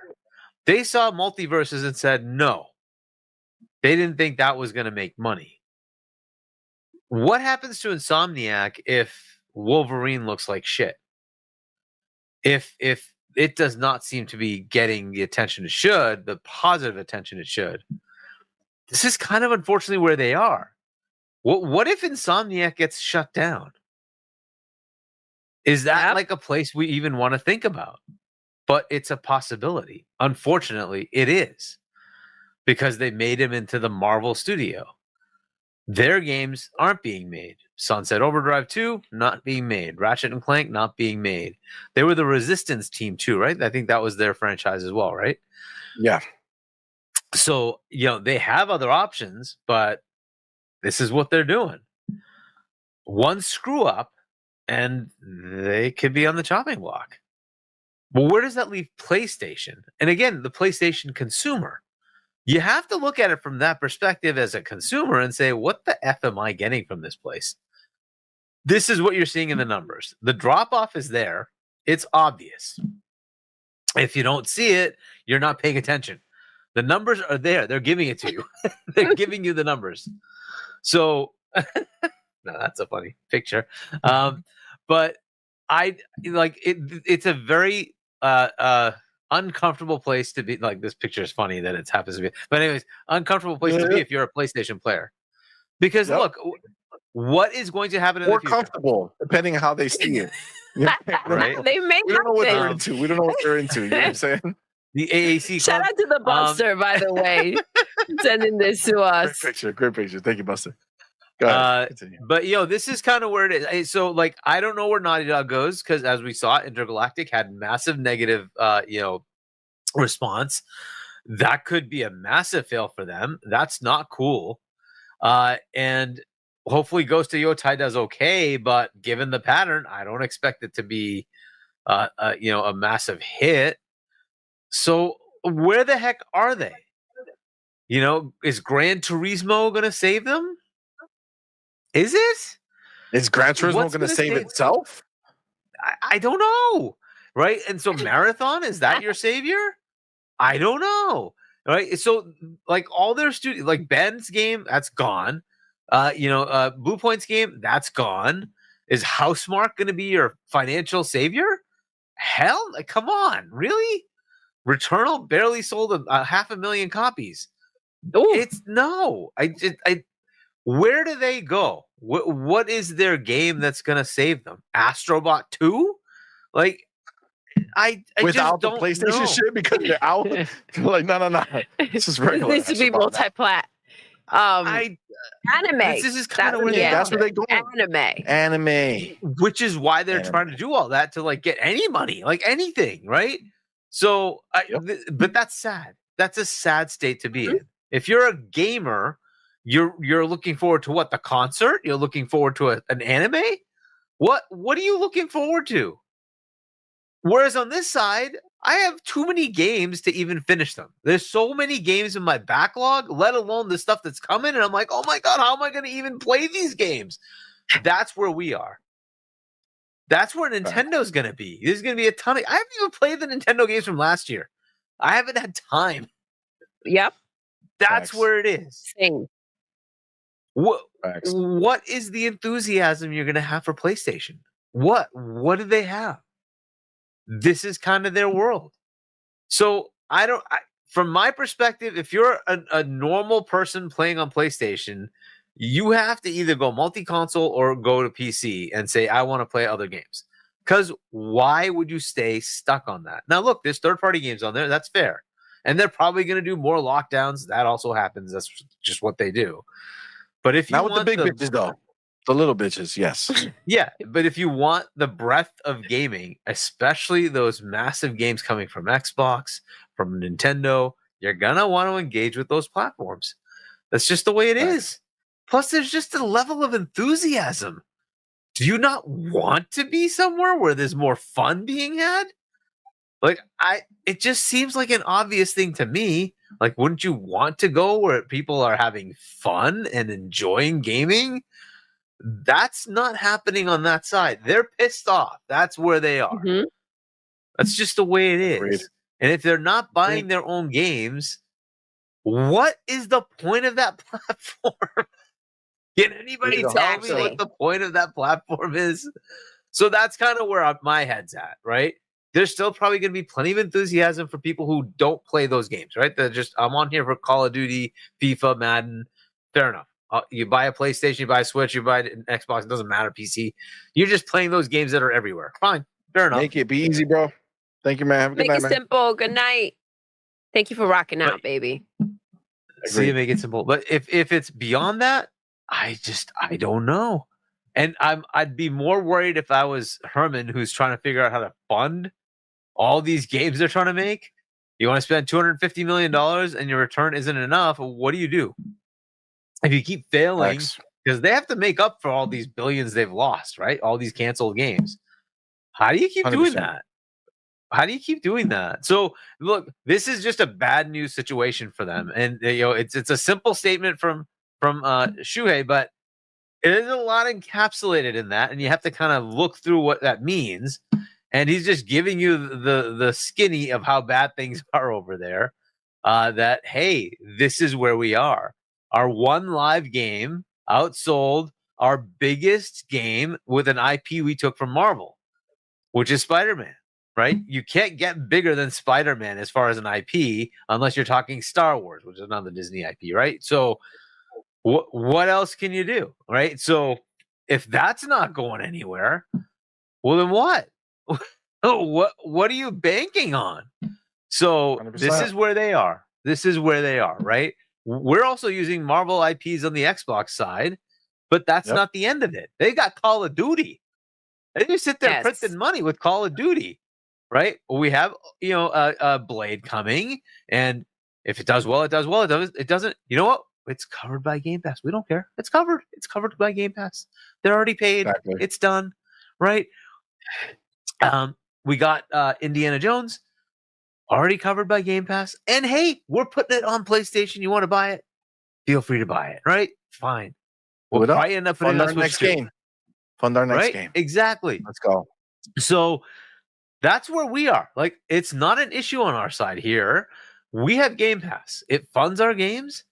They saw multiverses and said no. They didn't think that was going to make money. What happens to Insomniac if Wolverine looks like shit? If it does not seem to be getting the attention it should, the positive attention it should, this is kind of unfortunately where they are. What if Insomniac gets shut down? Is that like a place we even want to think about? But it's a possibility. Unfortunately, it is. Because they made him into the Marvel studio. Their games aren't being made. Sunset Overdrive 2, not being made. Ratchet and Clank, not being made. They were the Resistance team too, right? I think that was their franchise as well, right? Yeah. So, they have other options, but this is what they're doing. One screw up, and they could be on the chopping block. Well, where does that leave PlayStation? And again, the PlayStation consumer. You have to look at it from that perspective as a consumer and say, what the F am I getting from this place? This is what you're seeing in the numbers. The drop-off is there. It's obvious. If you don't see it, you're not paying attention. The numbers are there. They're giving it to you. They're giving you the numbers. So, no, that's a funny picture. But I like it. It's a very uncomfortable place to be. Like, this picture is funny that it happens to be. But anyways, uncomfortable place to be if you're a PlayStation player. Because look, what is going to happen in the future? Or comfortable, depending on how they see it. Right? They make We don't know what they're things. into. We don't know what they're into. You know what I'm saying? The AAC Shout club. out to the Buster, by the way, sending this to us. Great picture. Great picture. Thank you, Buster. Go ahead. Continue. But this is kind of where it is. So, like, I don't know where Naughty Dog goes because, as we saw, Intergalactic had massive negative, response. That could be a massive fail for them. That's not cool. And hopefully, Ghost of Yotai does okay. But given the pattern, I don't expect it to be, a massive hit. So, where the heck are they? Is Gran Turismo going to save them? Is it? Is Gran Turismo What's going to gonna save save- itself? I don't know. Right? And so Marathon, is that your savior? I don't know. Right? So, like, all their studios, like Ben's game, that's gone. Blue Point's game, that's gone. Is Housemarque going to be your financial savior? Hell, like, come on, really? Returnal barely sold a 500,000 copies. Ooh. It's no. Where do they go? What is their game that's going to save them? Astrobot 2? Like, I Without just the don't PlayStation know. shit because they're out. Like, no. This is It regular. needs to be Astrobot. multi-plat. I Anime. this is kind of where they That's are. where they go. Anime. Which is why they're Anime. trying to do all that to, like, get any money, like anything, right? So, but that's sad. That's a sad state to be in. If you're a gamer, you're looking forward to what? The concert? You're looking forward to an anime? What are you looking forward to? Whereas on this side, I have too many games to even finish them. There's so many games in my backlog, let alone the stuff that's coming, and I'm like, oh my god, how am I going to even play these games? That's where we are. That's where Nintendo's going to be. There's going to be a ton of. I haven't even played the Nintendo games from last year. I haven't had time. Yep. That's Facts. where it is. Same. Facts. What is the enthusiasm you're going to have for PlayStation? What do they have? This is kind of their world. So from my perspective, if you're a normal person playing on PlayStation, you have to either go multi-console or go to PC and say, I want to play other games. Because why would you stay stuck on that? Now, look, there's third-party games on there. That's fair. And they're probably going to do more lockdowns. That also happens. That's just what they do. But if you Not with want the big bitches, though. The little bitches, yes. Yeah, but if you want the breadth of gaming, especially those massive games coming from Xbox, from Nintendo, you're going to want to engage with those platforms. That's just the way it is. Plus, there's just a level of enthusiasm. Do you not want to be somewhere where there's more fun being had? Like, it just seems like an obvious thing to me. Like, wouldn't you want to go where people are having fun and enjoying gaming? That's not happening on that side. They're pissed off. That's where they are. Mhm. That's just the way it is. Agreed. And if they're not buying their own games, what is the point of that platform? Can anybody tell me Exactly. what the point of that platform is? So that's kind of where my head's at, right? There's still probably going to be plenty of enthusiasm for people who don't play those games, right? They're just, I'm on here for Call of Duty, FIFA, Madden. Fair enough. You buy a PlayStation, you buy a Switch, you buy an Xbox, it doesn't matter, PC. You're just playing those games that are everywhere. Fine. Fair enough. Make it be easy, bro. Thank you, man. Have a good Make night, it man. simple. Good night. Thank you for rocking out, baby. See, make it simple. But if it's beyond that, I don't know. And I'd be more worried if I was Herman, who's trying to figure out how to fund all these games they're trying to make. You want to spend $250 million and your return isn't enough. What do you do? If you keep failing Facts. because they have to make up for all these billions they've lost, right? All these canceled games. How do you keep doing 100%. that? How do you keep doing that? So look, this is just a bad news situation for them, and it's a simple statement from Shuhei, but there's a lot encapsulated in that, and you have to kind of look through what that means. And he's just giving you the skinny of how bad things are over there. That hey, this is where we are. Our one live game outsold our biggest game with an IP we took from Marvel, which is Spider-Man. Right? You can't get bigger than Spider-Man as far as an IP unless you're talking Star Wars, which is another Disney IP, right? So what else can you do, right? So if that's not going anywhere, well then what? What are you banking on? So 100%. this is where they are. This is where they are, right? We're also using Marvel IPs on the Xbox side, but that's not the end of it. They got Call of Duty. They just sit there printing money with Call of Duty. Right? We have, a Blade coming, and if it does well, it does well. It doesn't. You know what? It's covered by Game Pass. We don't care. It's covered. It's covered by Game Pass. They're already paid. Exactly. It's done. Right? We got Indiana Jones already covered by Game Pass, and hey, we're putting it on PlayStation. You want to buy it? Feel free to buy it. Right? Fine. We'll probably end up putting our next game. Fund our next game. Exactly. Let's go. So. That's where we are. Like, it's not an issue on our side here. We have Game Pass. It funds our games,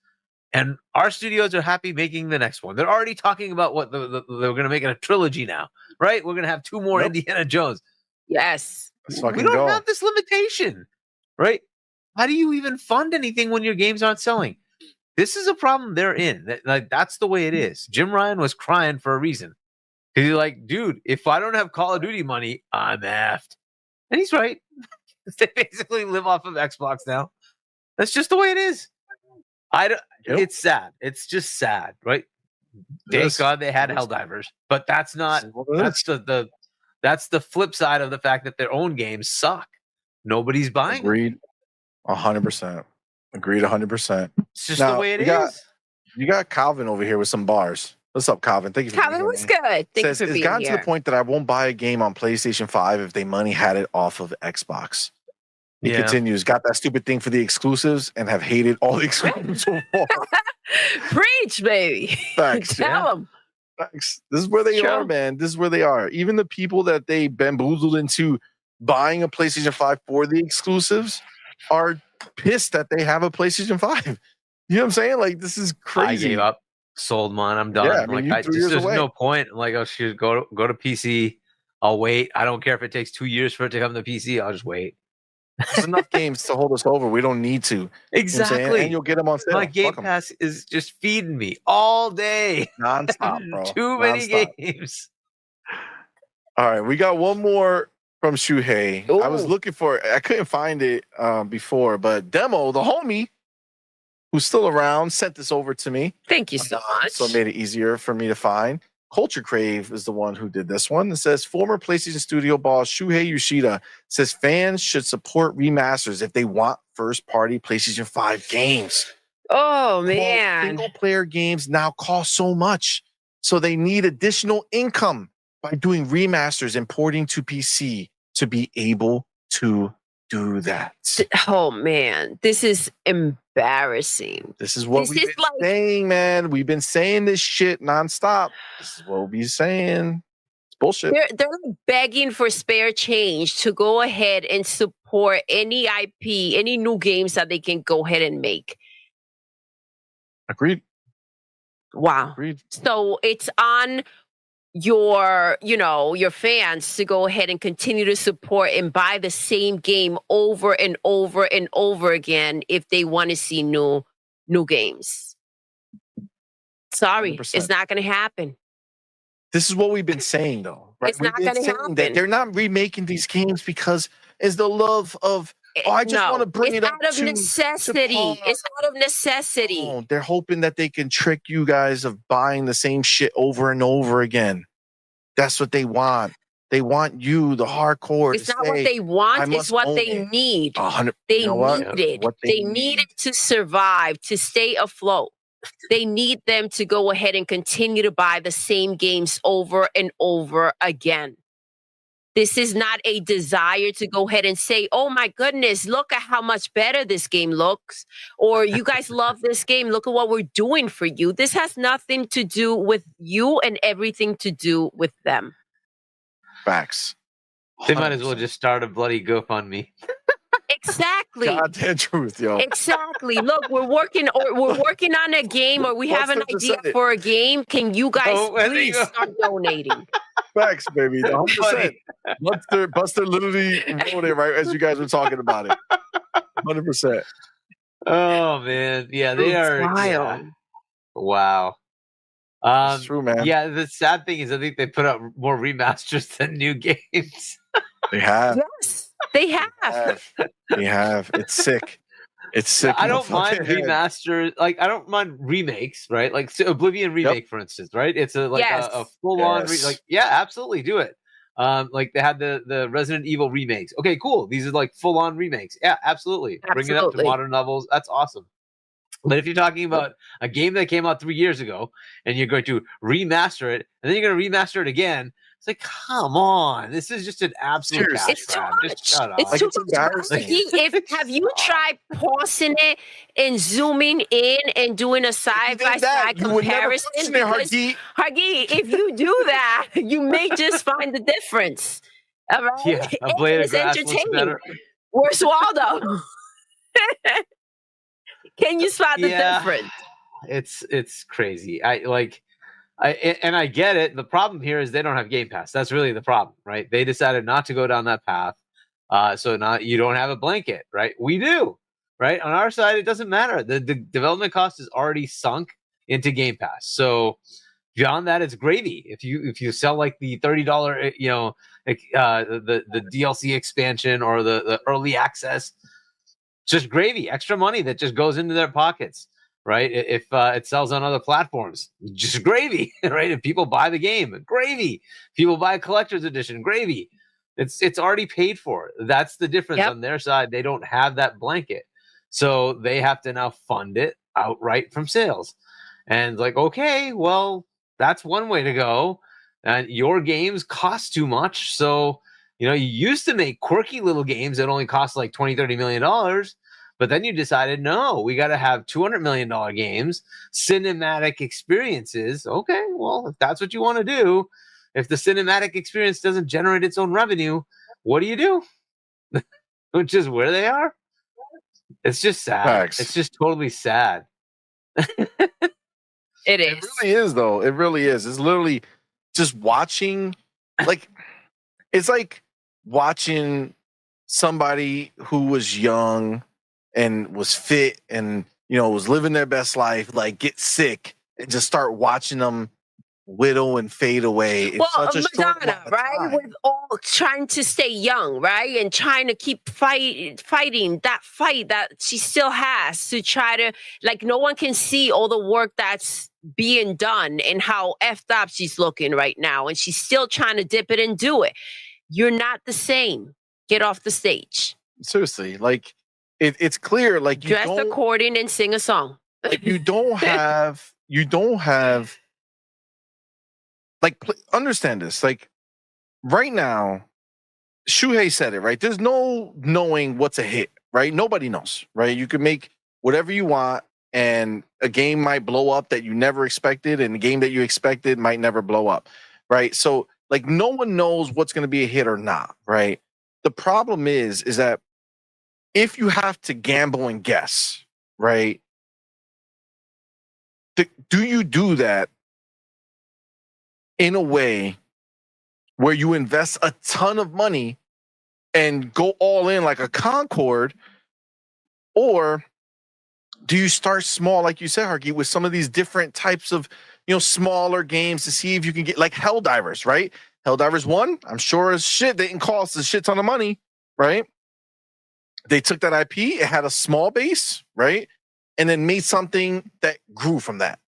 and our studios are happy making the next one. They're already talking about what they're going to make it a trilogy now, right? We're going to have 2 more Indiana Jones. Yes. We don't have this limitation, right? How do you even fund anything when your games aren't selling? This is a problem they're in. That's the way it is. Jim Ryan was crying for a reason. He's like, dude, if I don't have Call of Duty money, I'm effed. And he's right. They basically live off of Xbox now. That's just the way it is. It's sad. It's just sad, right? Thank God they had Helldivers, but that's not. That's the flip side of the fact that their own games suck. Nobody's buying. Agreed. 100%. Agreed. 100%. It's just the way it is. You got Calvin over here with some bars. What's up, Calvin? Thank you for Calvin was good. Thanks for being it's gotten here. to the point that I won't buy a game on PlayStation 5 if they money had it off of Xbox. He continues, got that stupid thing for the exclusives and have hated all the exclusives so far. Preach, baby. Thanks. Tell them. Thanks. This is where they are, man. This is where they are. Even the people that they bamboozled into buying a PlayStation 5 for the exclusives are pissed that they have a PlayStation 5. You know what I'm saying? Like, this is crazy. I gave up. Sold mine. I'm done. Yeah, I mean, there's no point. I'm like, oh shoot, go to PC. I'll wait. I don't care if it takes 2 years for it to come to PC. I'll just wait. There's enough games to hold us over. We don't need to. Exactly. You know and you'll get them on sale. My Game Pass is just feeding me all day. Nonstop, bro. Too many games. All right. We got one more from Shuhei. Ooh. I was looking for it. I couldn't find it before, but Demo, the homie, who's still around, sent this over to me. Thank you so much. So it made it easier for me to find. Culture Crave is the one who did this one. It says, former PlayStation Studio boss Shuhei Yoshida says fans should support remasters if they want first-party PlayStation 5 games. Oh, man. Single-player games now cost so much, so they need additional income by doing remasters and porting to PC to be able to do that. Oh, man. This is embarrassing. This is what we've been saying, man. We've been saying this shit nonstop. This is what we're saying. It's bullshit. They're begging for spare change to go ahead and support any IP, any new games that they can go ahead and make. Agreed. Wow. Agreed. So it's on your fans to go ahead and continue to support and buy the same game over and over and over again if they want to see new games. Sorry, 100%. It's not going to happen. This is what we've been saying, though. Right? It's not going to happen. That they're not remaking these games because it's the love of, I just want to bring it up out of necessity. It's out of necessity. Oh, they're hoping that they can trick you guys of buying the same shit over and over again. That's what they want. They want you, the hardcore. It's not what they want. It's what they need. They need it. They need it to survive, to stay afloat. They need them to go ahead and continue to buy the same games over and over again. This is not a desire to go ahead and say, oh my goodness, look at how much better this game looks. Or you guys love this game. Look at what we're doing for you. This has nothing to do with you and everything to do with them. Facts. They might as well just start a bloody GoFundMe. Exactly. Goddamn truth, yo. Exactly. Look, we're working on a game, or we have an idea for a game. Can you guys please start donating? Facts, baby. 100%. Buster literally wrote it right as you guys were talking about it. 100%. Oh man, yeah, they are. Yeah. Wow. It's true, man. Yeah, the sad thing is, I think they put out more remasters than new games. They have. Yes, they have. They have. It's sick. It's sick. I don't mind remasters. Like, I don't mind remakes, right? Like Oblivion remake, for instance, right? It's a full on absolutely do it. Like they had the Resident Evil remakes. Okay, cool. These are like full on remakes. Yeah, absolutely. Bring it up to modern levels. That's awesome. But if you're talking about a game that came out 3 years ago and you're going to remaster it and then you're going to remaster it again, it's like, come on, this is just an absolute cash grab. Just shut up. It's too much. Have you tried pausing it and zooming in and doing a side-by-side comparison? Hargi, if you do that, you may just find the difference. All right? Yeah, a blade of grass looks better. Where's Waldo? Can you spot the difference? It's crazy. I get it. The problem here is they don't have Game Pass. That's really the problem, right? They decided not to go down that path. So now you don't have a blanket, right? We do, right? On our side, it doesn't matter. The development cost is already sunk into Game Pass. So beyond that, it's gravy. If you sell like the $30, the DLC expansion or the early access, just gravy, extra money that just goes into their pockets, right? If it sells on other platforms, just gravy, right? If people buy the game, gravy. People buy a collector's edition, gravy. It's already paid for. That's the difference on their side. They don't have that blanket, so they have to now fund it outright from sales. And like, okay, well, that's one way to go. And your games cost too much, so you used to make quirky little games that only cost like $20-30 million. But then you decided, no, we got to have $200 million games, cinematic experiences. Okay, well, if that's what you want to do, if the cinematic experience doesn't generate its own revenue, what do you do? Which is where they are. It's just sad. Thanks. It's just totally sad. It is. It really is, though. It really is. It's literally just watching, like, it's like watching somebody who was young and was fit and was living their best life, like get sick and just start watching them whittle and fade away. Madonna, right? With all trying to stay young, right? And trying to keep fighting that fight that she still has to try to, like, no one can see all the work that's being done and how effed up she's looking right now. And she's still trying to dip it and do it. You're not the same. Get off the stage. Seriously, like it's clear. Like dress according and sing a song. Like you don't have. Like understand this. Like right now, Shuhei said it right. There's no knowing what's a hit. Right? Nobody knows. Right? You can make whatever you want, and a game might blow up that you never expected, and a game that you expected might never blow up. Right? So like no one knows what's going to be a hit or not. Right? The problem is that if you have to gamble and guess, right? Do you do that in a way where you invest a ton of money and go all in like a Concord, or do you start small, like you said, Hargi, with some of these different types of smaller games to see if you can get like Helldivers, right? Helldivers 1, I'm sure as shit didn't cost a shit ton of money, right? They took that IP, it had a small base, right? And then made something that grew from that,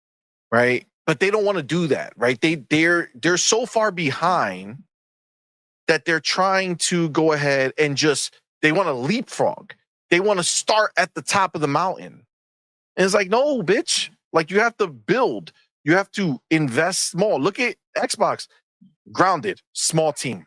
right? But they don't want to do that, right? They're so far behind that they're trying to go ahead and they want to leapfrog. They want to start at the top of the mountain. And it's like, no, bitch, Like you have to build. You have to invest small. Look at Xbox. Grounded, small team.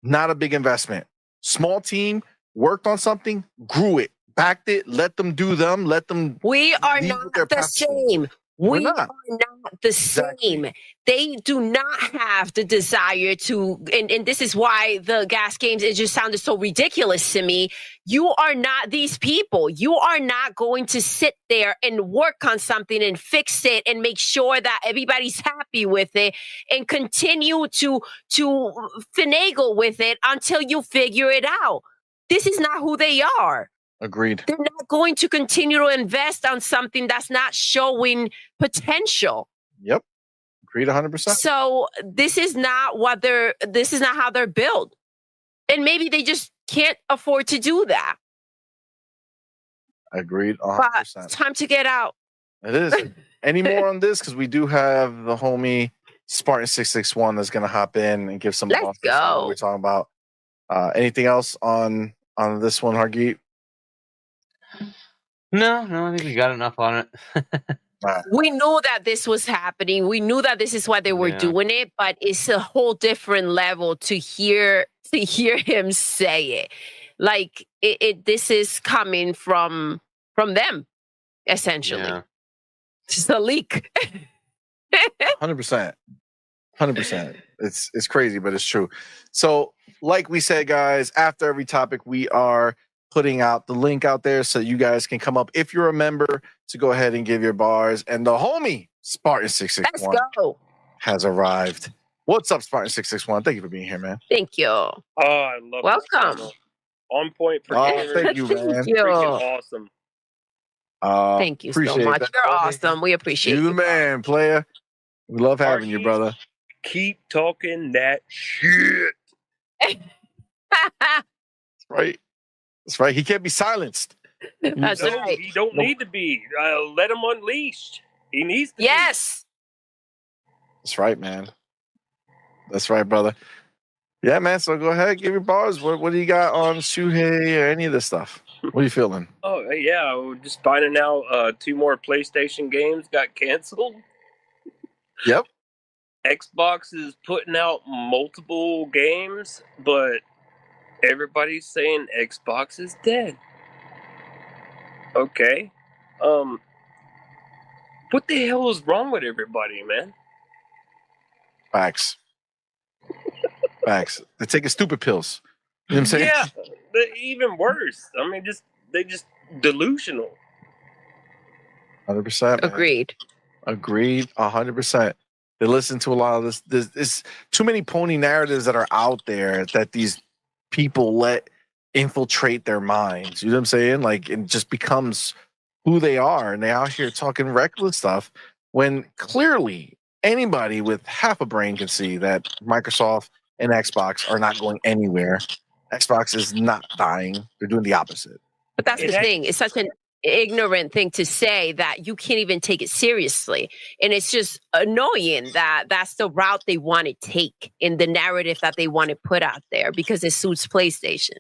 Not a big investment. Small team, worked on something, grew it, backed it, let them do them, let them. We are lead not with their the passion. same. We're We not. are not the Exactly. same. They do not have the desire to, and this is why the gas games, it just sounded so ridiculous to me. You are not these people. You are not going to sit there and work on something and fix it and make sure that everybody's happy with it and continue to finagle with it until you figure it out. This is not who they are. Agreed. They're not going to continue to invest on something that's not showing potential. Yep. Agreed 100%. So this is not how they're built. And maybe they just can't afford to do that. Agreed 100%. But it's time to get out. It is. Any more on this? Because we do have the homie Spartan 661 that's going to hop in and give some Let's thoughts on what go. we're talking about. Anything else on this one, Hargeet? No, I think we got enough on it. We knew that this was happening. We knew that this is why they were doing it, but it's a whole different level to hear him say it. Like this is coming from them, essentially. Yeah. It's a leak. 100%. 100%. It's crazy, but it's true. So, like we said, guys, after every topic, we are putting out the link out there so you guys can come up if you're a member to go ahead and give your bars. And the homie Spartan 661 Let's go. has arrived. What's up, Spartan 661? Thank you for being here, man. Thank you. Oh, I love this Welcome. channel. On point for Oh, gamers. thank you, man. Thank you. Freaking awesome. Thank you so appreciate much. that, You're homie. awesome. We appreciate You you. the man, player. We love having you, Hargeet, brother. Keep talking that shit. That's right. That's right. He can't be silenced. That's No, right. he don't need to be. Let him unleashed. He needs to Yes. That's right, man. That's right, brother. Yeah, man. So go ahead, give your bars. What do you got on Shuhei or any of this stuff? What are you feeling? be. Oh, yeah. We're just finding out 2 more PlayStation games got canceled. Yep. Xbox is putting out multiple games, but everybody's saying Xbox is dead. Okay. What the hell is wrong with everybody, man? Facts. Facts. They're taking stupid pills. You know what I'm saying? Yeah, even worse. I mean, they just delusional. 100%. Man. Agreed. Agreed. 100%. They listen to a lot of this. There's too many pony narratives that are out there that these people let infiltrate their minds. You know what I'm saying? Like it just becomes who they are, and they're out here talking reckless stuff when clearly anybody with half a brain can see that Microsoft and Xbox are not going anywhere. Xbox is not dying. They're doing the opposite. But that's the thing. It's such an ignorant thing to say that you can't even take it seriously. And it's just annoying that that's the route they want to take in the narrative that they want to put out there because it suits PlayStation.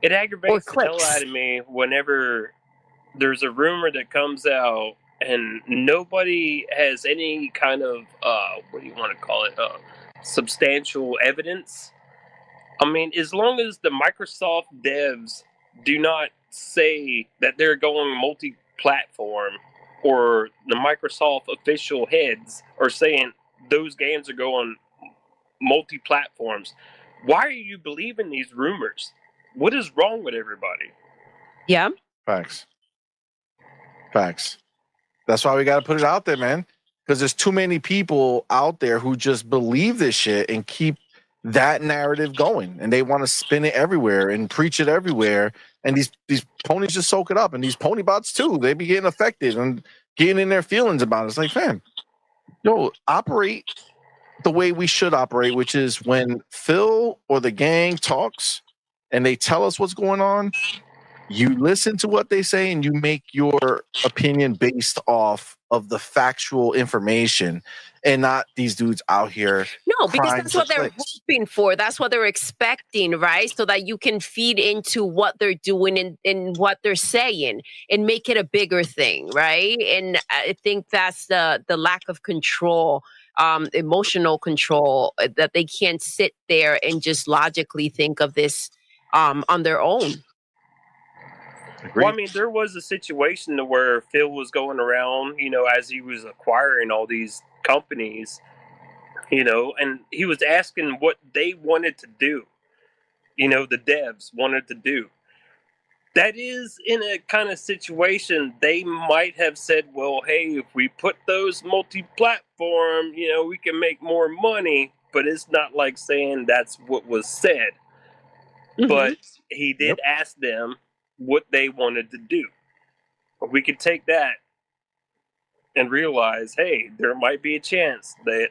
It aggravates the hell clicks. out of me whenever there's a rumor that comes out and nobody has any kind of what do you want to call it? Substantial evidence. I mean, as long as the Microsoft devs do not say that they're going multi-platform, or the Microsoft official heads are saying those games are going multi-platforms, why are you believing these rumors? What is wrong with everybody? Yeah. Facts. That's why we got to put it out there, man. Because there's too many people out there who just believe this shit and keep that narrative going, and they want to spin it everywhere and preach it everywhere. And these ponies just soak it up, and these pony bots too. They be getting affected and getting in their feelings about it. It's like, fam, operate the way we should operate, which is when Phil or the gang talks and they tell us what's going on, you listen to what they say and you make your opinion based off of the factual information and not these dudes out here. No, because crying that's for what they're clicks. hoping for. That's what they're expecting, right? So that you can feed into what they're doing and what they're saying and make it a bigger thing, right? And I think that's the lack of control, emotional control, that they can't sit there and just logically think of this on their own. Agreed. Well, I mean, there was a situation to where Phil was going around, as he was acquiring all these companies, and he was asking what they wanted to do, the devs wanted to do. That is in a kind of situation they might have said, well, hey, if we put those multi-platform, we can make more money, but it's not like saying that's what was said. Mm-hmm. But he did ask them what they wanted to do. We could take that and realize, hey, there might be a chance that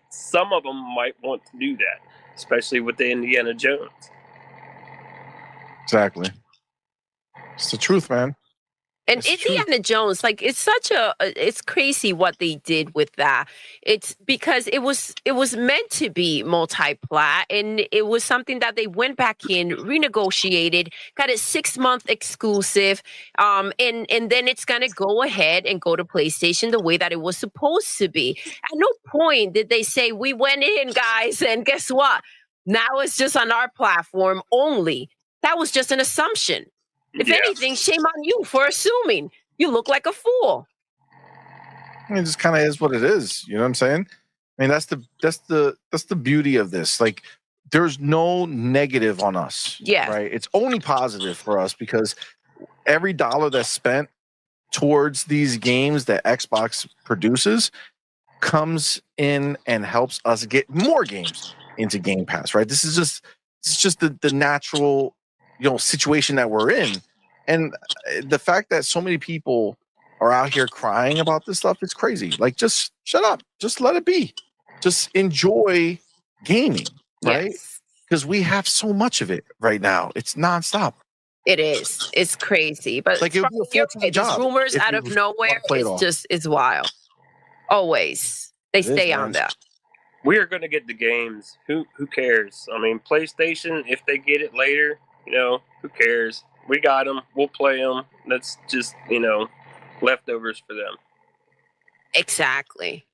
some of them might want to do that, especially with the Indiana Jones. Exactly. It's the truth, man. And It's true. Indiana Jones, it's crazy what they did with that. It's because it was meant to be multi-plat, and it was something that they went back in, renegotiated, got a 6-month exclusive, and then it's gonna go ahead and go to PlayStation the way that it was supposed to be. At no point did they say, we went in, guys, and guess what? Now it's just on our platform only. That was just an assumption. If anything, shame on you for assuming. You look like a fool. It just kind of is what it is. You know what I'm saying? I mean, that's the beauty of this. Like, there's no negative on us. Yeah. Right. It's only positive for us because every dollar that's spent towards these games that Xbox produces comes in and helps us get more games into Game Pass. Right. This is just the natural situation that we're in, and the fact that so many people are out here crying about this stuff is crazy. Like, just shut up, just let it be, just enjoy gaming, right? Because we have so much of it right now. It's nonstop. It is. It's crazy, but like, it would be a full-time job. These rumors out of nowhere, it's wild. Always they stay on that. We are going to get the games. Who cares? I mean, PlayStation, if they get it later, who cares? We got them. We'll play them. That's just, leftovers for them. Exactly.